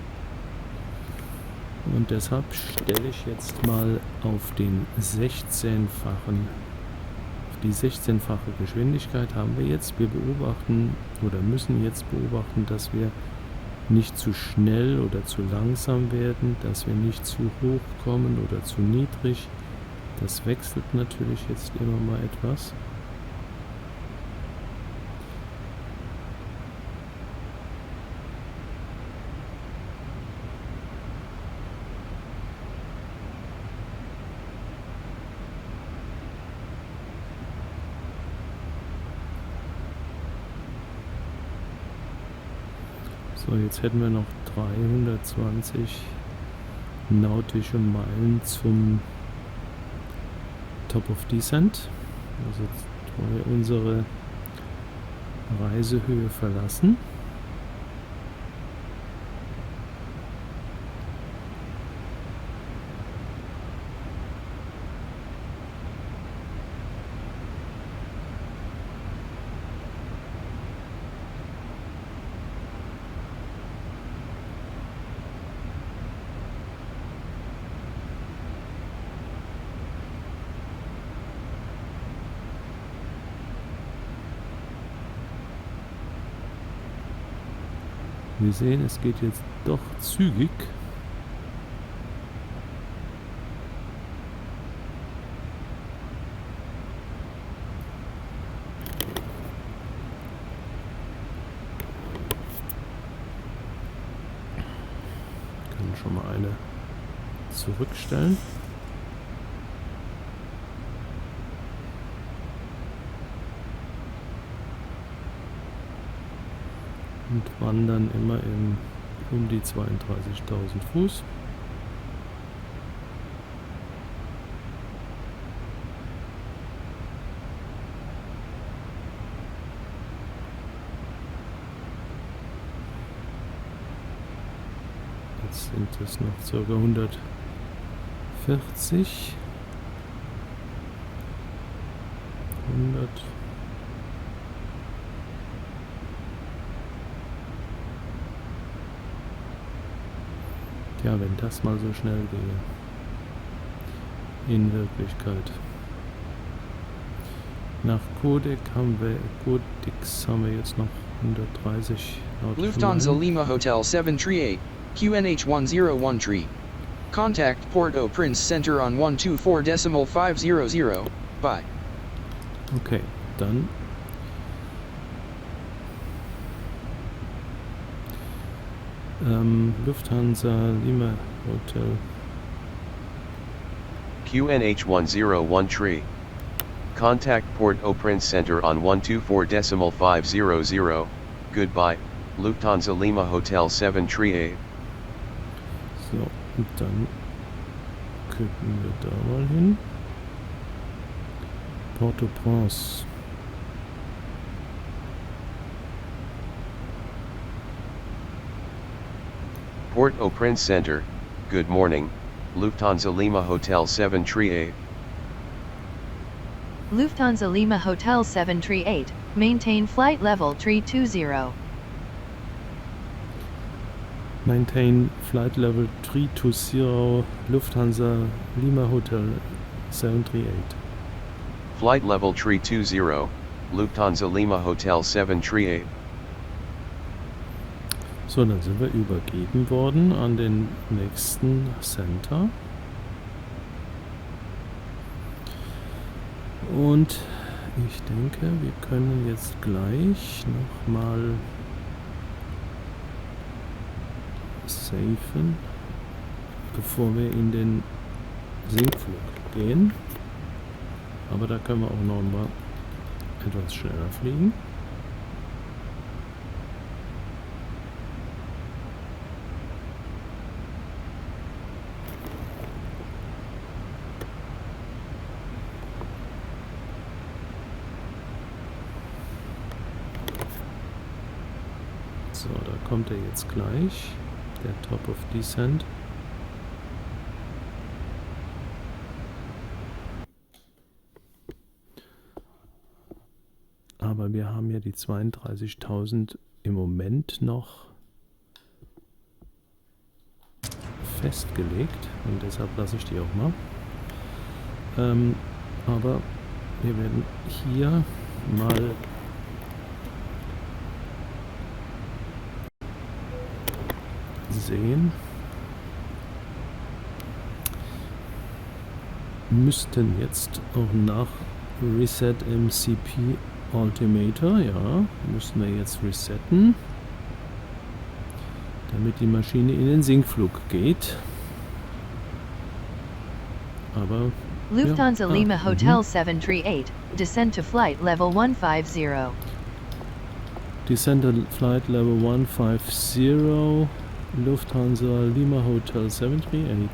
Speaker 1: und deshalb stelle ich jetzt mal auf den 16-fachen, auf die 16-fache Geschwindigkeit haben wir jetzt. Wir beobachten oder müssen jetzt beobachten, dass wir nicht zu schnell oder zu langsam werden, dass wir nicht zu hoch kommen oder zu niedrig. Das wechselt natürlich jetzt immer mal etwas. So, jetzt hätten wir noch 320 nautische Meilen zum Top of Descent. Also jetzt wollen wir unsere Reisehöhe verlassen. Wir sehen, es geht jetzt doch zügig. Wir können schon mal eine zurückstellen. Und wandern immer um die 32.000 Fuß. Jetzt sind es noch ca. 140. 100. Ja, wenn das mal so schnell ginge. In Wirklichkeit. Nach Codex haben wir jetzt noch 130
Speaker 10: Lufthansa Lima Hotel 738, QNH 101 tree. Contact Port-au-Prince Center on 124.500. Bye.
Speaker 1: Okay, dann Lufthansa Lima Hotel
Speaker 5: QNH 101 tree. Contact Port-au-Prince Center on 124.500. Goodbye, Lufthansa Lima Hotel 738.
Speaker 1: So, und dann gucken wir da mal hin. Port-au-Prince.
Speaker 5: Port-au-Prince Center, good morning, Lufthansa Lima Hotel 738.
Speaker 6: Lufthansa Lima Hotel 738, maintain flight level 320.
Speaker 1: Maintain flight level 320, Lufthansa Lima Hotel 738.
Speaker 5: Flight level 320, Lufthansa Lima Hotel 738.
Speaker 1: So, dann sind wir übergeben worden an den nächsten Center. Und ich denke, wir können jetzt gleich nochmal safen, bevor wir in den Sinkflug gehen. Aber da können wir auch noch mal etwas schneller fliegen. So, da kommt er jetzt gleich, der Top of Descent. Aber wir haben ja die 32.000 im Moment noch festgelegt und deshalb lasse ich die auch mal. Aber wir werden hier mal sehen, müssten jetzt auch nach Reset MCP Altimeter, ja, müssen wir jetzt resetten, damit die Maschine in den Sinkflug geht. Aber
Speaker 6: Lufthansa Lima Hotel 738, descend to flight level 150.
Speaker 1: Descend to flight level 150, Lufthansa Lima Hotel 738.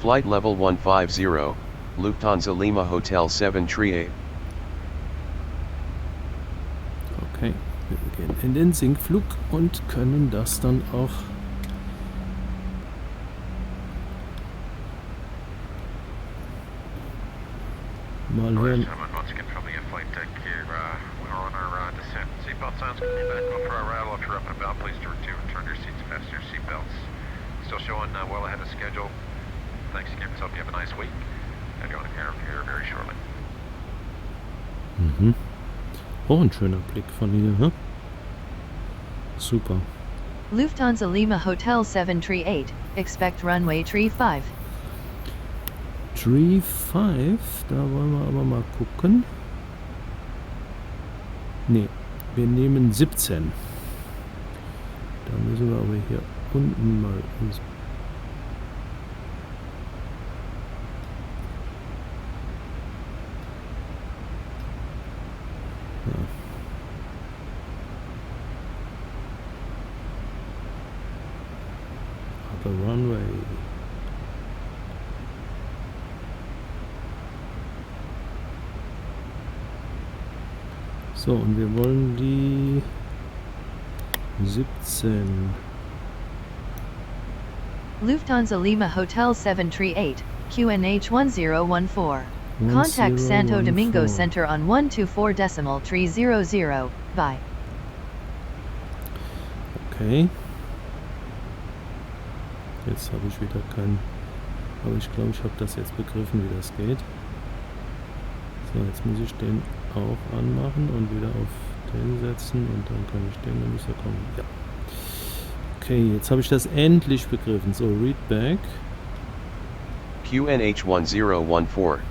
Speaker 5: Flight level 150, Lufthansa Lima Hotel 738.
Speaker 1: Okay, wir gehen in den Sinkflug und können das dann auch mal hören.
Speaker 4: Once again from the flight deck here, we're on our descent. Seatbelt sounds good. Back up for our rattle. If you're up and about, please return your seats, fasten your seatbelts. Still showing well ahead of schedule. Thanks again. Hope you have a nice week. I'll be on here very shortly.
Speaker 1: Mhm. Oh, ein schöner Blick von hier, ne? Super.
Speaker 6: Lufthansa Lima Hotel 738, expect runway 35.
Speaker 1: 35, da wollen wir aber mal gucken. Ne, wir nehmen 17. Da müssen wir aber hier unten mal uns. Ja. Upper Runway. So, und wir wollen die 17.
Speaker 6: Lufthansa Lima Hotel 738, QNH 1014. Contact Santo Domingo
Speaker 1: 1014.
Speaker 6: Center on 124.300. Bye.
Speaker 1: Okay. Jetzt habe ich wieder kein... Aber ich glaube, ich habe das jetzt begriffen, wie das geht. So, jetzt muss ich den auch anmachen und wieder auf den setzen und dann kann ich den nämlich so kommen. Ja. Okay, jetzt habe ich das endlich begriffen. So, read back.
Speaker 5: QNH 1014.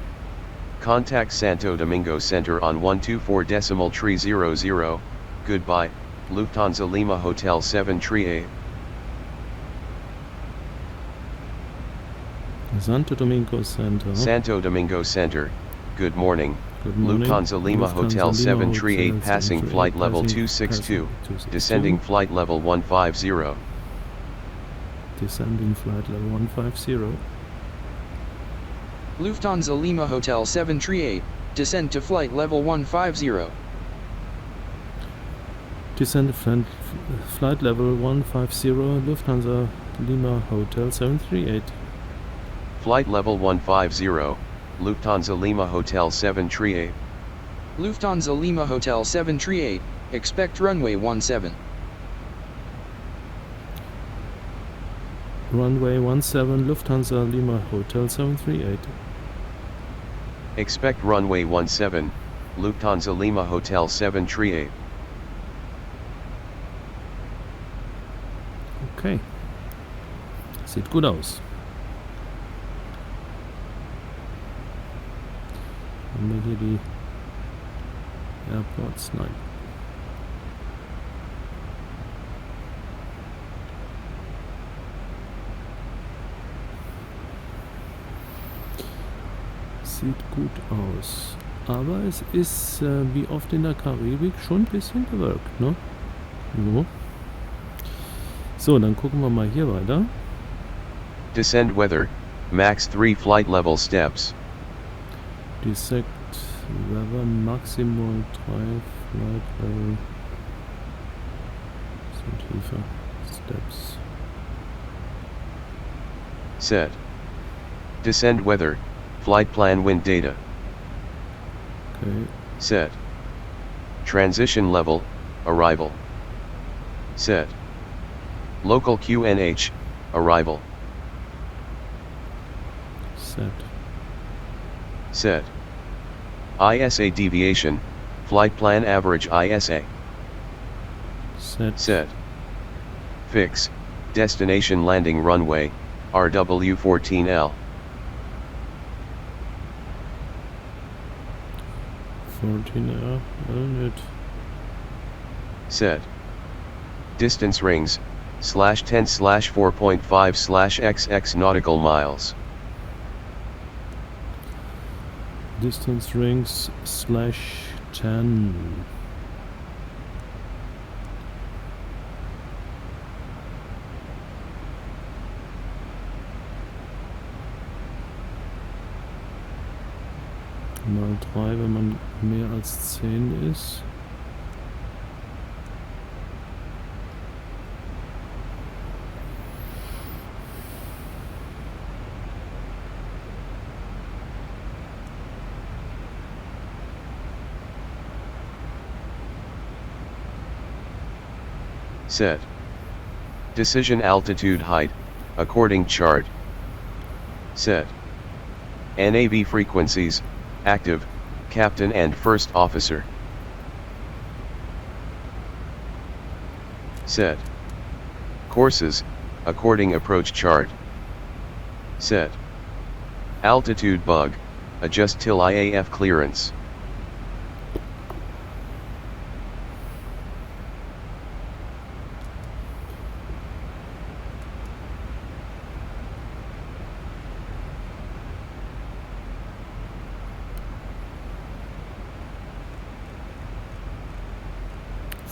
Speaker 5: Contact Santo Domingo Center on 124.300. Goodbye, Lufthansa Lima Hotel 738.
Speaker 1: Santo Domingo Center.
Speaker 5: Santo Domingo Center, good morning.
Speaker 1: Good morning.
Speaker 5: Lufthansa Lima Hotel
Speaker 1: Lufthansa Lima
Speaker 5: 738
Speaker 1: Hotel
Speaker 5: passing
Speaker 1: 738,
Speaker 5: flight level
Speaker 1: passing
Speaker 5: 262,
Speaker 1: 262.
Speaker 5: descending flight level 150.
Speaker 1: Descending flight level 150.
Speaker 10: Lufthansa Lima Hotel 738, descend to flight level 150.
Speaker 1: Descend flight level 150, Lufthansa Lima Hotel 738.
Speaker 5: Flight level 150, Lufthansa Lima Hotel 738.
Speaker 10: Lufthansa Lima Hotel 738, expect runway 17.
Speaker 1: Runway 17, Lufthansa Lima Hotel 738.
Speaker 5: Expect runway 17, Lufthansa Lima Hotel 738.
Speaker 1: Okay. Sieht gut aus. Haben wir hier die Airports? Nein. Sieht gut aus. Aber es ist, wie oft in der Karibik, schon ein bisschen gewölkt, ne? Jo. So, dann gucken wir mal hier weiter.
Speaker 5: Descend weather, max 3 flight level steps.
Speaker 1: Descent weather, maximal 3 flight level. Bisschen tiefer. Steps.
Speaker 5: Set. Descend weather, flight plan wind data.
Speaker 1: Okay.
Speaker 5: Set. Transition level, arrival. Set. Local QNH, arrival.
Speaker 1: Set.
Speaker 5: Set. ISA deviation, flight plan average ISA.
Speaker 1: Set.
Speaker 5: Set. Fix, destination landing runway, RW14L.
Speaker 1: 14R, nicht.
Speaker 5: Set. Distance rings, /10/4.5/XX nautical miles.
Speaker 1: Distance rings /10. Mal 3, wenn man mehr als 10 ist.
Speaker 5: Set. Decision altitude height, according chart. Set. NAV frequencies, active, captain and first officer. Set. Courses, according approach chart. Set. Altitude bug, adjust till IAF clearance.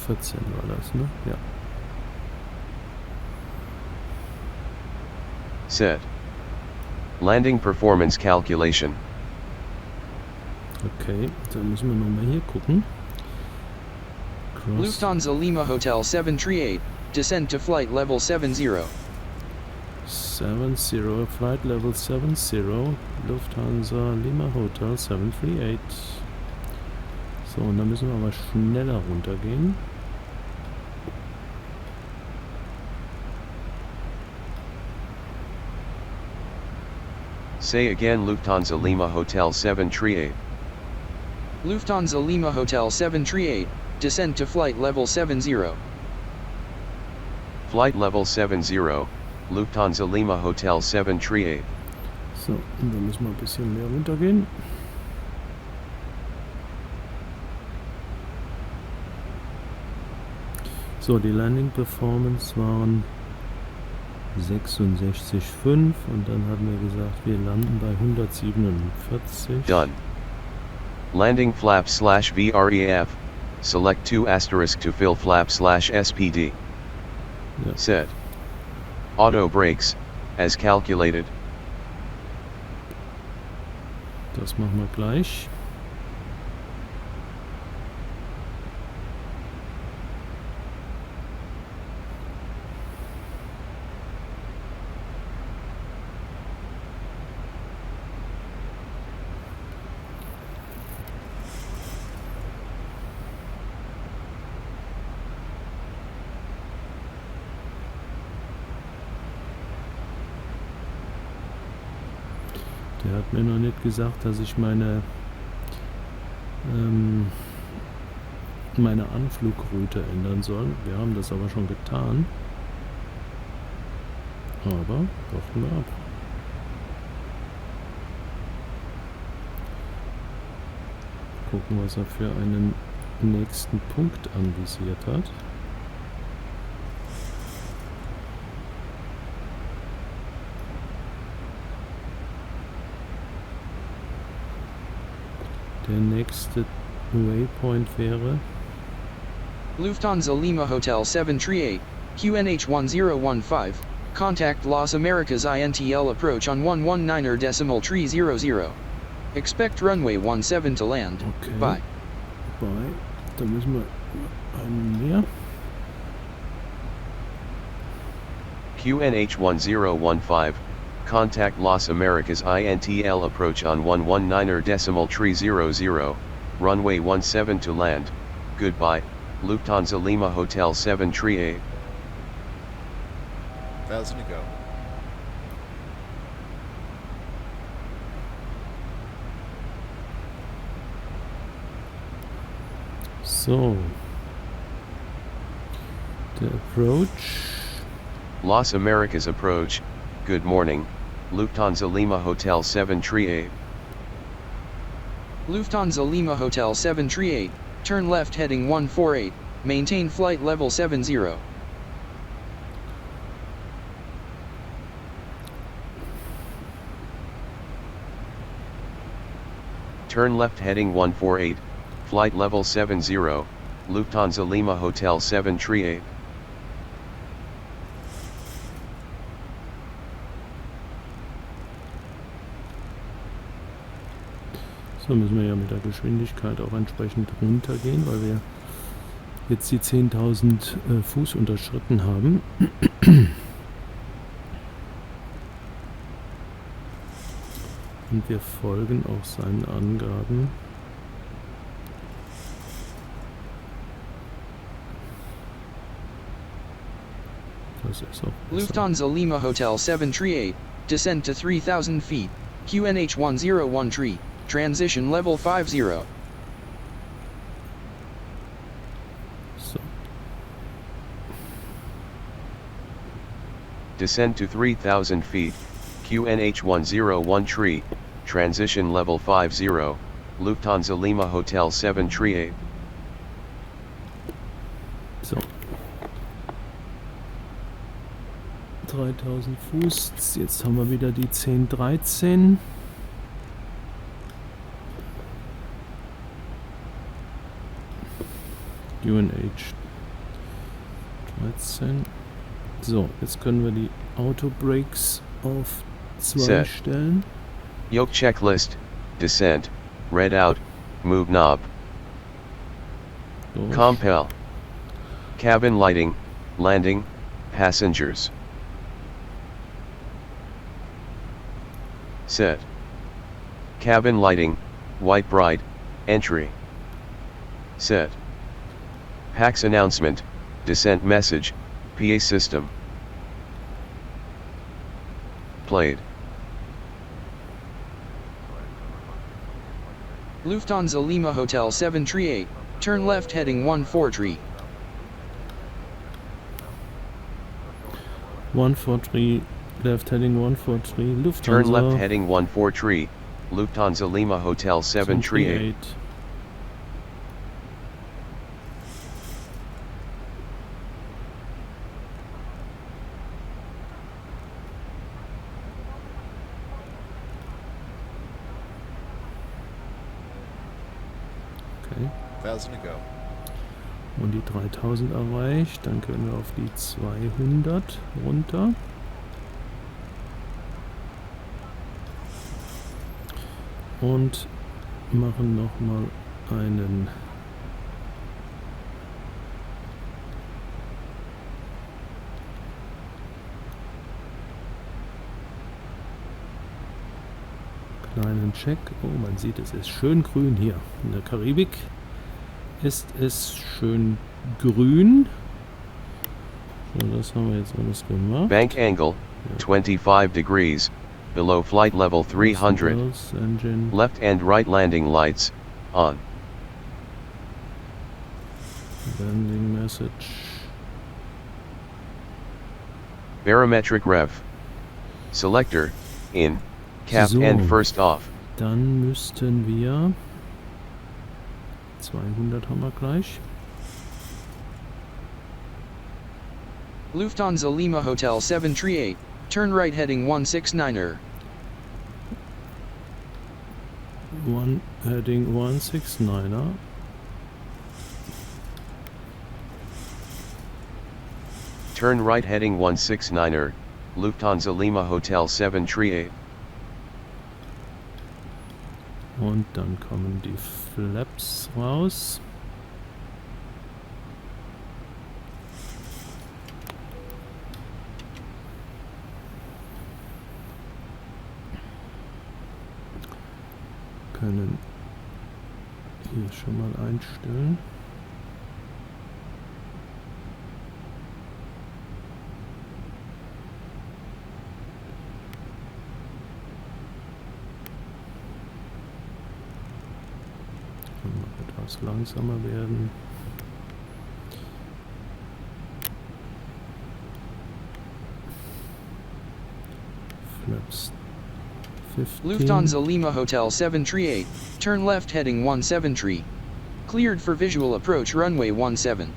Speaker 1: War das, ne? Ja.
Speaker 5: Set. Landing performance calculation.
Speaker 1: Okay, dann müssen wir nochmal hier gucken.
Speaker 10: Lufthansa Lima Hotel 738, descend to flight level 70.
Speaker 1: 70, Flight Level 70, Lufthansa Lima Hotel 738. So, und dann müssen wir aber schneller runtergehen.
Speaker 5: Say again, Lufthansa Lima Hotel 738.
Speaker 10: Lufthansa Lima Hotel 738, descend to flight level 70.
Speaker 5: Flight level 70, Lufthansa Lima Hotel 738.
Speaker 1: So, und dann müssen wir ein bisschen mehr runtergehen. So, die Landing Performance waren 66,5 und dann haben wir gesagt, wir landen bei 147.
Speaker 5: Done. Landing flap /VREF. Select 2 * to fill flap /SPD.
Speaker 1: Ja.
Speaker 5: Set. Auto brakes, as calculated.
Speaker 1: Das machen wir gleich. Der hat mir noch nicht gesagt, dass ich meine Anflugroute ändern soll. Wir haben das aber schon getan. Aber warten wir ab. Gucken, was er für einen nächsten Punkt anvisiert hat. Der nächste Waypoint wäre
Speaker 10: Lufthansa Lima Hotel 738, QNH 1015, contact Las Americas INTL approach on 119.300. Expect runway 17 to land.
Speaker 1: Okay.
Speaker 10: Bye.
Speaker 1: Bye. Da müssen wir einen mehr.
Speaker 5: QNH 1015, contact Las Americas INTL approach on 119.300, runway 17 to land, goodbye, Lufthansa Lima Hotel 738.
Speaker 9: 1,000 to go.
Speaker 1: So. Der Approach.
Speaker 5: Las Americas approach, good morning, Lufthansa Lima Hotel 738.
Speaker 10: Lufthansa Lima Hotel 738, turn left heading 148, maintain flight level 70.
Speaker 5: Turn left heading 148, flight level 70, Lufthansa Lima Hotel 738.
Speaker 1: So müssen wir ja mit der Geschwindigkeit auch entsprechend runtergehen, weil wir jetzt die 10.000 Fuß unterschritten haben. Und wir folgen auch seinen Angaben. Das ist auch besser.
Speaker 10: Lufthansa Lima Hotel 738, descend to 3,000 feet, QNH 1013, transition level 50.
Speaker 1: So.
Speaker 5: Descend to 3,000 feet, QNH 1013, transition level 50, Lufthansa Lima Hotel 738.
Speaker 1: So. 3000 Fuß, jetzt haben wir wieder die 1013. UNH 13. So, jetzt können wir die Auto-Brakes auf 2
Speaker 5: Set.
Speaker 1: stellen.
Speaker 5: Yoke Checklist, descent, red out, move knob.
Speaker 1: So.
Speaker 5: Compel. Cabin lighting, landing, passengers. Set. Cabin lighting, white bright, entry. Set. PAX announcement, descent message, PA system. Played.
Speaker 10: Lufthansa Lima Hotel 738, turn left heading 143.
Speaker 1: 143, left heading 143, Lufthansa.
Speaker 5: Turn left heading 143, Lufthansa Lima Hotel 738.
Speaker 1: Okay.
Speaker 9: 1,000 to go.
Speaker 1: Und die 3000 erreicht, dann können wir auf die 200 runter. Und machen nochmal einen kleinen Check. Oh, man sieht, es ist schön grün hier. In der Karibik ist es schön grün. So, das haben wir jetzt alles gemacht.
Speaker 5: Bank angle, 25 degrees, below flight level 300.
Speaker 1: Engine.
Speaker 5: Left and right landing lights, on.
Speaker 1: Landing message.
Speaker 5: Barometric rev. Selector, in, cap
Speaker 1: So.
Speaker 5: and first off.
Speaker 1: Dann müssten wir 200 haben wir gleich.
Speaker 10: Lufthansa Lima Hotel 738, turn right heading 169er.
Speaker 1: One heading 169er.
Speaker 5: Turn right heading 169er, Lufthansa Lima Hotel 738.
Speaker 1: Und dann kommen die Flaps raus. Können hier schon mal einstellen. Etwas langsamer werden. Flaps 15.
Speaker 10: Lufthansa Lima Hotel 738, turn left heading 173. Cleared for visual approach runway 17.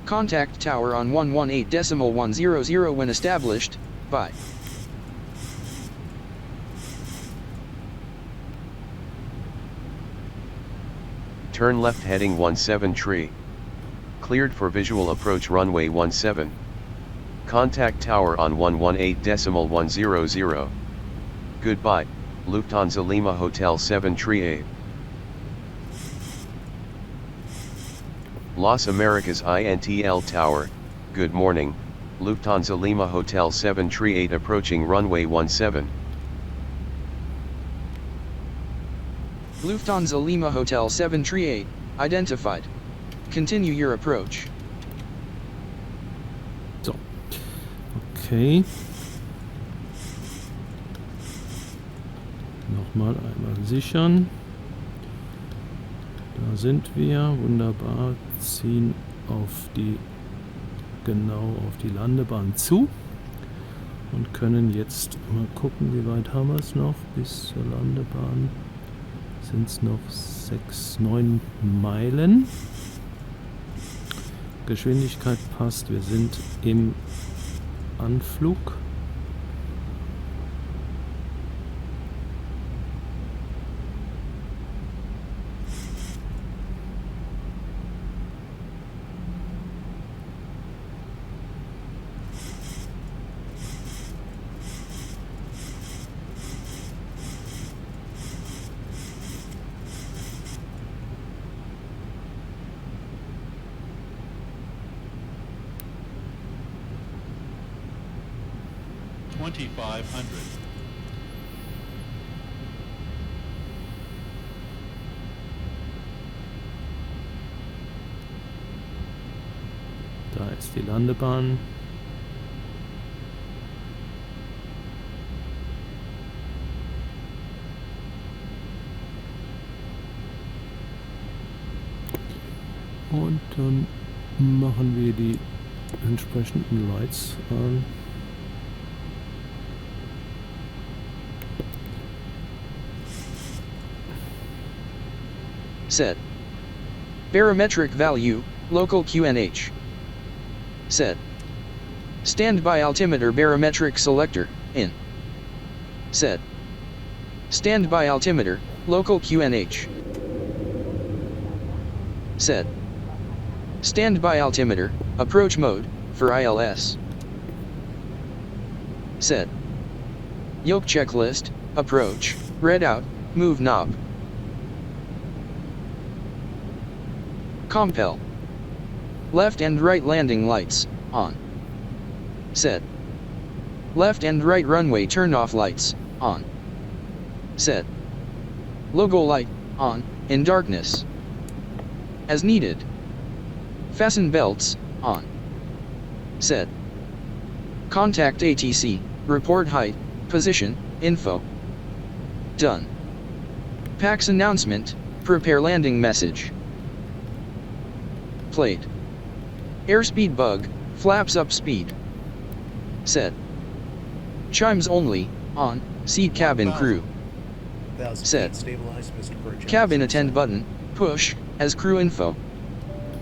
Speaker 10: Contact tower on 118.100 when established. Bye.
Speaker 5: Turn left heading 173. Cleared for visual approach runway 17. Contact tower on 118.100. Goodbye, Lufthansa Lima Hotel 738. Las Americas INTL Tower, good morning, Lufthansa Lima Hotel 738 approaching runway 17.
Speaker 10: Lufthansa Lima Hotel 738, identified. Continue your approach.
Speaker 1: So. Okay. Nochmal einmal sichern. Da sind wir. Wunderbar. Ziehen auf die Landebahn zu. Und können jetzt mal gucken, wie weit haben wir es noch bis zur Landebahn. Sind es noch 9 Meilen. Geschwindigkeit passt. Wir sind im Anflug. Da ist die Landebahn. Und dann machen wir die entsprechenden Lights an.
Speaker 10: Set. Barometric value, local QNH. Set. Standby altimeter barometric selector, in. Set. Standby altimeter, local QNH. Set. Standby altimeter, approach mode, for ILS. Set. Yoke checklist, approach, red out, move knob. Compel. Left and right landing lights, on. Set. Left and right runway turn off lights, on. Set. Logo light, on, in darkness. As needed. Fasten belts, on. Set. Contact ATC, report height, position, info. Done. PAX announcement, prepare landing message. Plate. Airspeed bug, flaps up speed. Set. Chimes only, on, seat cabin crew. Set. Cabin attend button, push, as crew info.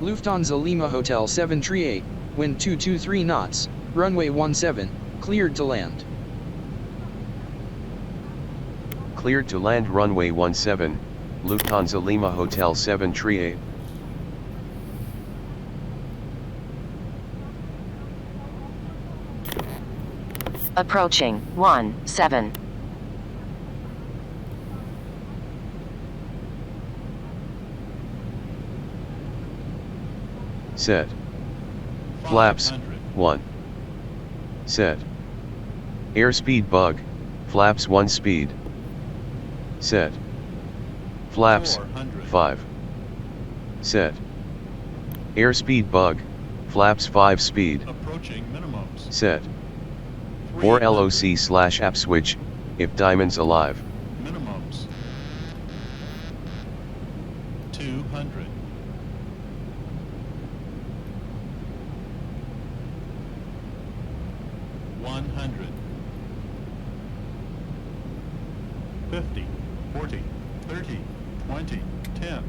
Speaker 10: Lufthansa Lima Hotel 738, wind 223 knots, runway 17, cleared to land.
Speaker 5: Cleared to land runway 17, Lufthansa Lima Hotel 738.
Speaker 8: Approaching 17.
Speaker 5: Set. Flaps, 1. Set. Airspeed bug, flaps 1 speed. Set. Flaps, 5. Set. Airspeed bug, flaps 5 speed.
Speaker 12: Approaching minimums.
Speaker 5: Set. Or LOC/app switch, if diamond's alive.
Speaker 12: Minimums. 200. 100. 50, 40, 30, 20, 10.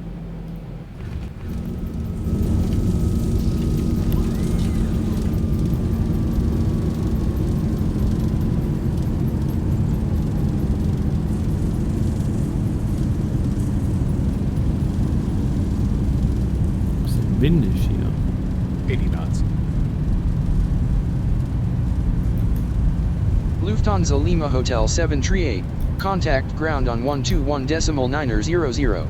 Speaker 1: Windig hier.
Speaker 9: 80 knots.
Speaker 10: Lufthansa Lima Hotel 738, contact ground on 121.900.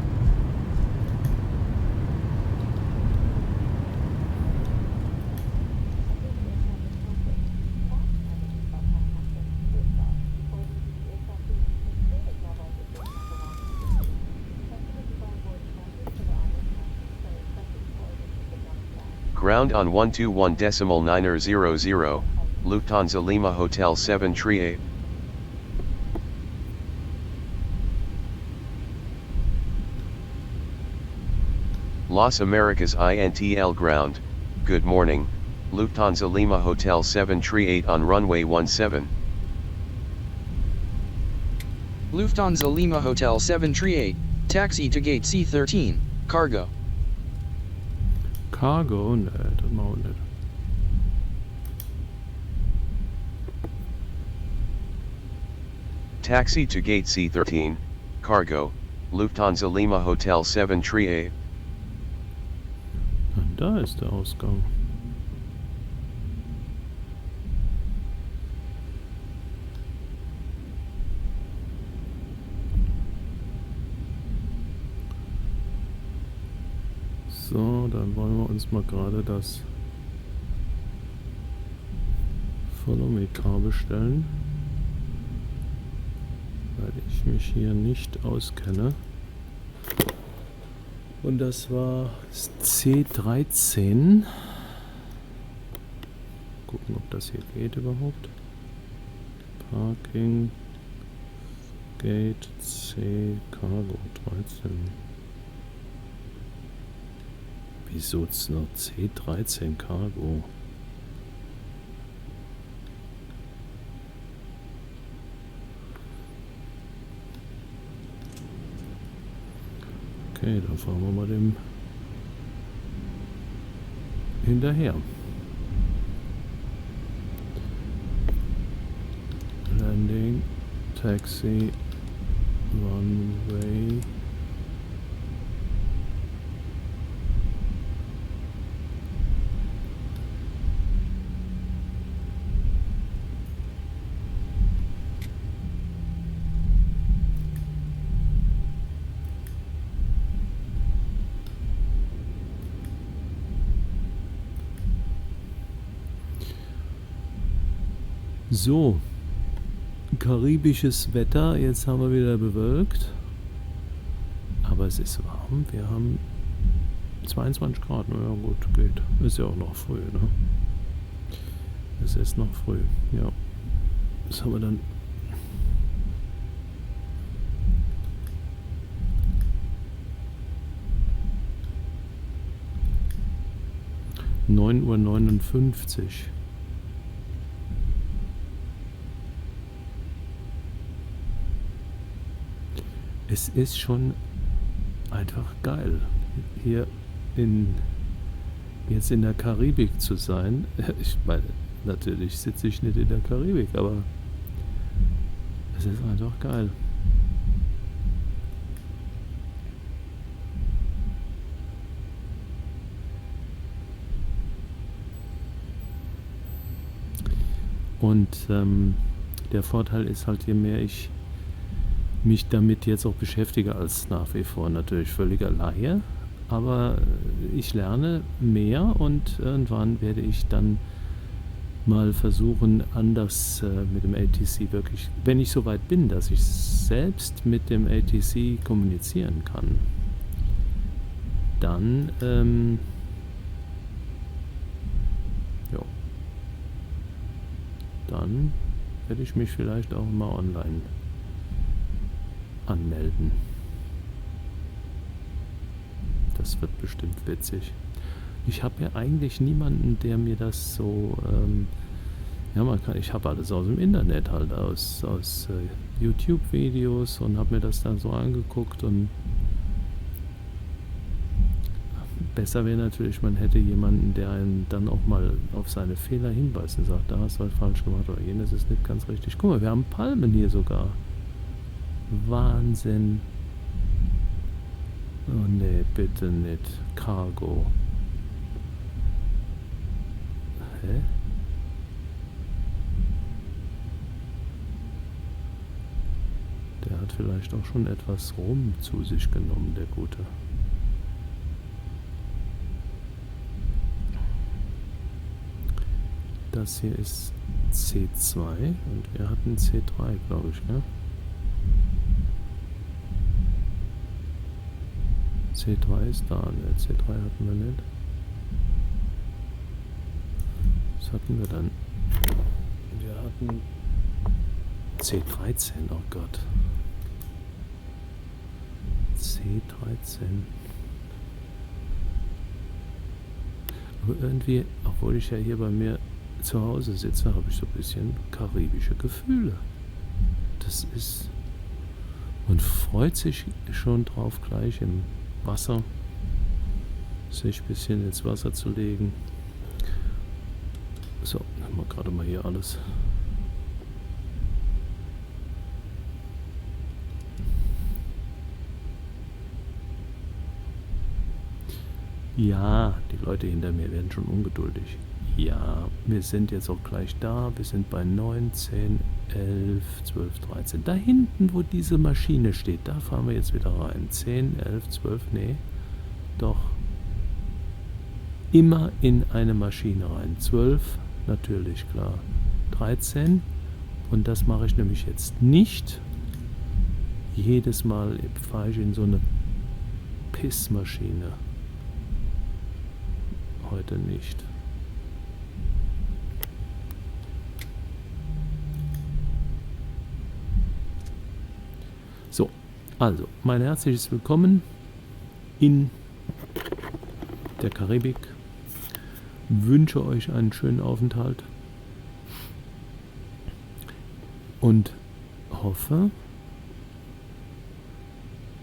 Speaker 5: Ground on 121.900, Lufthansa Lima Hotel 738. Las Americas INTL ground, good morning, Lufthansa Lima Hotel 738 on runway 17.
Speaker 10: Lufthansa Lima Hotel 738, taxi to gate C13, cargo.
Speaker 1: Cargo? Ne, das machen wir nicht.
Speaker 5: Taxi to gate C13, cargo, Lufthansa Lima Hotel 738.
Speaker 1: Da ist der Ausgang. So, dann wollen wir uns mal gerade das Follow Me Car bestellen, weil ich mich hier nicht auskenne. Und das war C13. gucken, ob das hier geht überhaupt. Parking. Gate C. Cargo 13. Wieso ist noch C13 Cargo? Okay, dann fahren wir mal dem hinterher. Landing, Taxi, Runway. So, karibisches Wetter, jetzt haben wir wieder bewölkt, aber es ist warm, wir haben 22 Grad, na ja gut, geht, ist ja auch noch früh, ne? Es ist noch früh, ja. Was haben wir dann? (9:59 Uhr). Es ist schon einfach geil, hier jetzt in der Karibik zu sein. Ich meine, natürlich sitze ich nicht in der Karibik, aber es ist einfach geil. Und der Vorteil ist halt, je mehr ich mich damit jetzt auch beschäftige, als nach wie vor natürlich völliger Laie, aber ich lerne mehr und irgendwann werde ich dann mal versuchen, anders mit dem ATC wirklich, wenn ich so weit bin, dass ich selbst mit dem ATC kommunizieren kann, dann dann werde ich mich vielleicht auch mal online anmelden. Das wird bestimmt witzig. Ich habe ja eigentlich niemanden, der mir das so, ich habe alles aus dem Internet halt, aus YouTube-Videos und habe mir das dann so angeguckt und besser wäre natürlich, man hätte jemanden, der einen dann auch mal auf seine Fehler hinweist und sagt, da hast du was falsch gemacht oder jenes ist nicht ganz richtig. Guck mal, wir haben Palmen hier sogar. Wahnsinn. Oh nee, bitte nicht. Cargo. Hä? Der hat vielleicht auch schon etwas Rum zu sich genommen, der Gute. Das hier ist C2 und wir hatten C3, glaube ich, ne? C3 ist da, ne? C3 hatten wir nicht. Was hatten wir dann? Wir hatten C13, oh Gott. C13. Aber irgendwie, obwohl ich ja hier bei mir zu Hause sitze, habe ich so ein bisschen karibische Gefühle. Das ist... Man freut sich schon drauf, gleich im Wasser sich ein bisschen ins Wasser zu legen. So, haben wir gerade mal hier alles. Ja, die Leute hinter mir werden schon ungeduldig. Ja, wir sind jetzt auch gleich da. Wir sind bei 9, 10, 11, 12, 13. Da hinten, wo diese Maschine steht, da fahren wir jetzt wieder rein. 10, 11, 12, nee, doch. Immer in eine Maschine rein. 12, natürlich, klar. 13, und das mache ich nämlich jetzt nicht. Jedes Mal fahre ich in so eine Pissmaschine. Heute nicht. So, also, mein herzliches Willkommen in der Karibik. Wünsche euch einen schönen Aufenthalt und hoffe,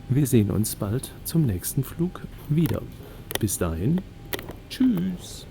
Speaker 1: wir sehen uns bald zum nächsten Flug wieder. Bis dahin, tschüss.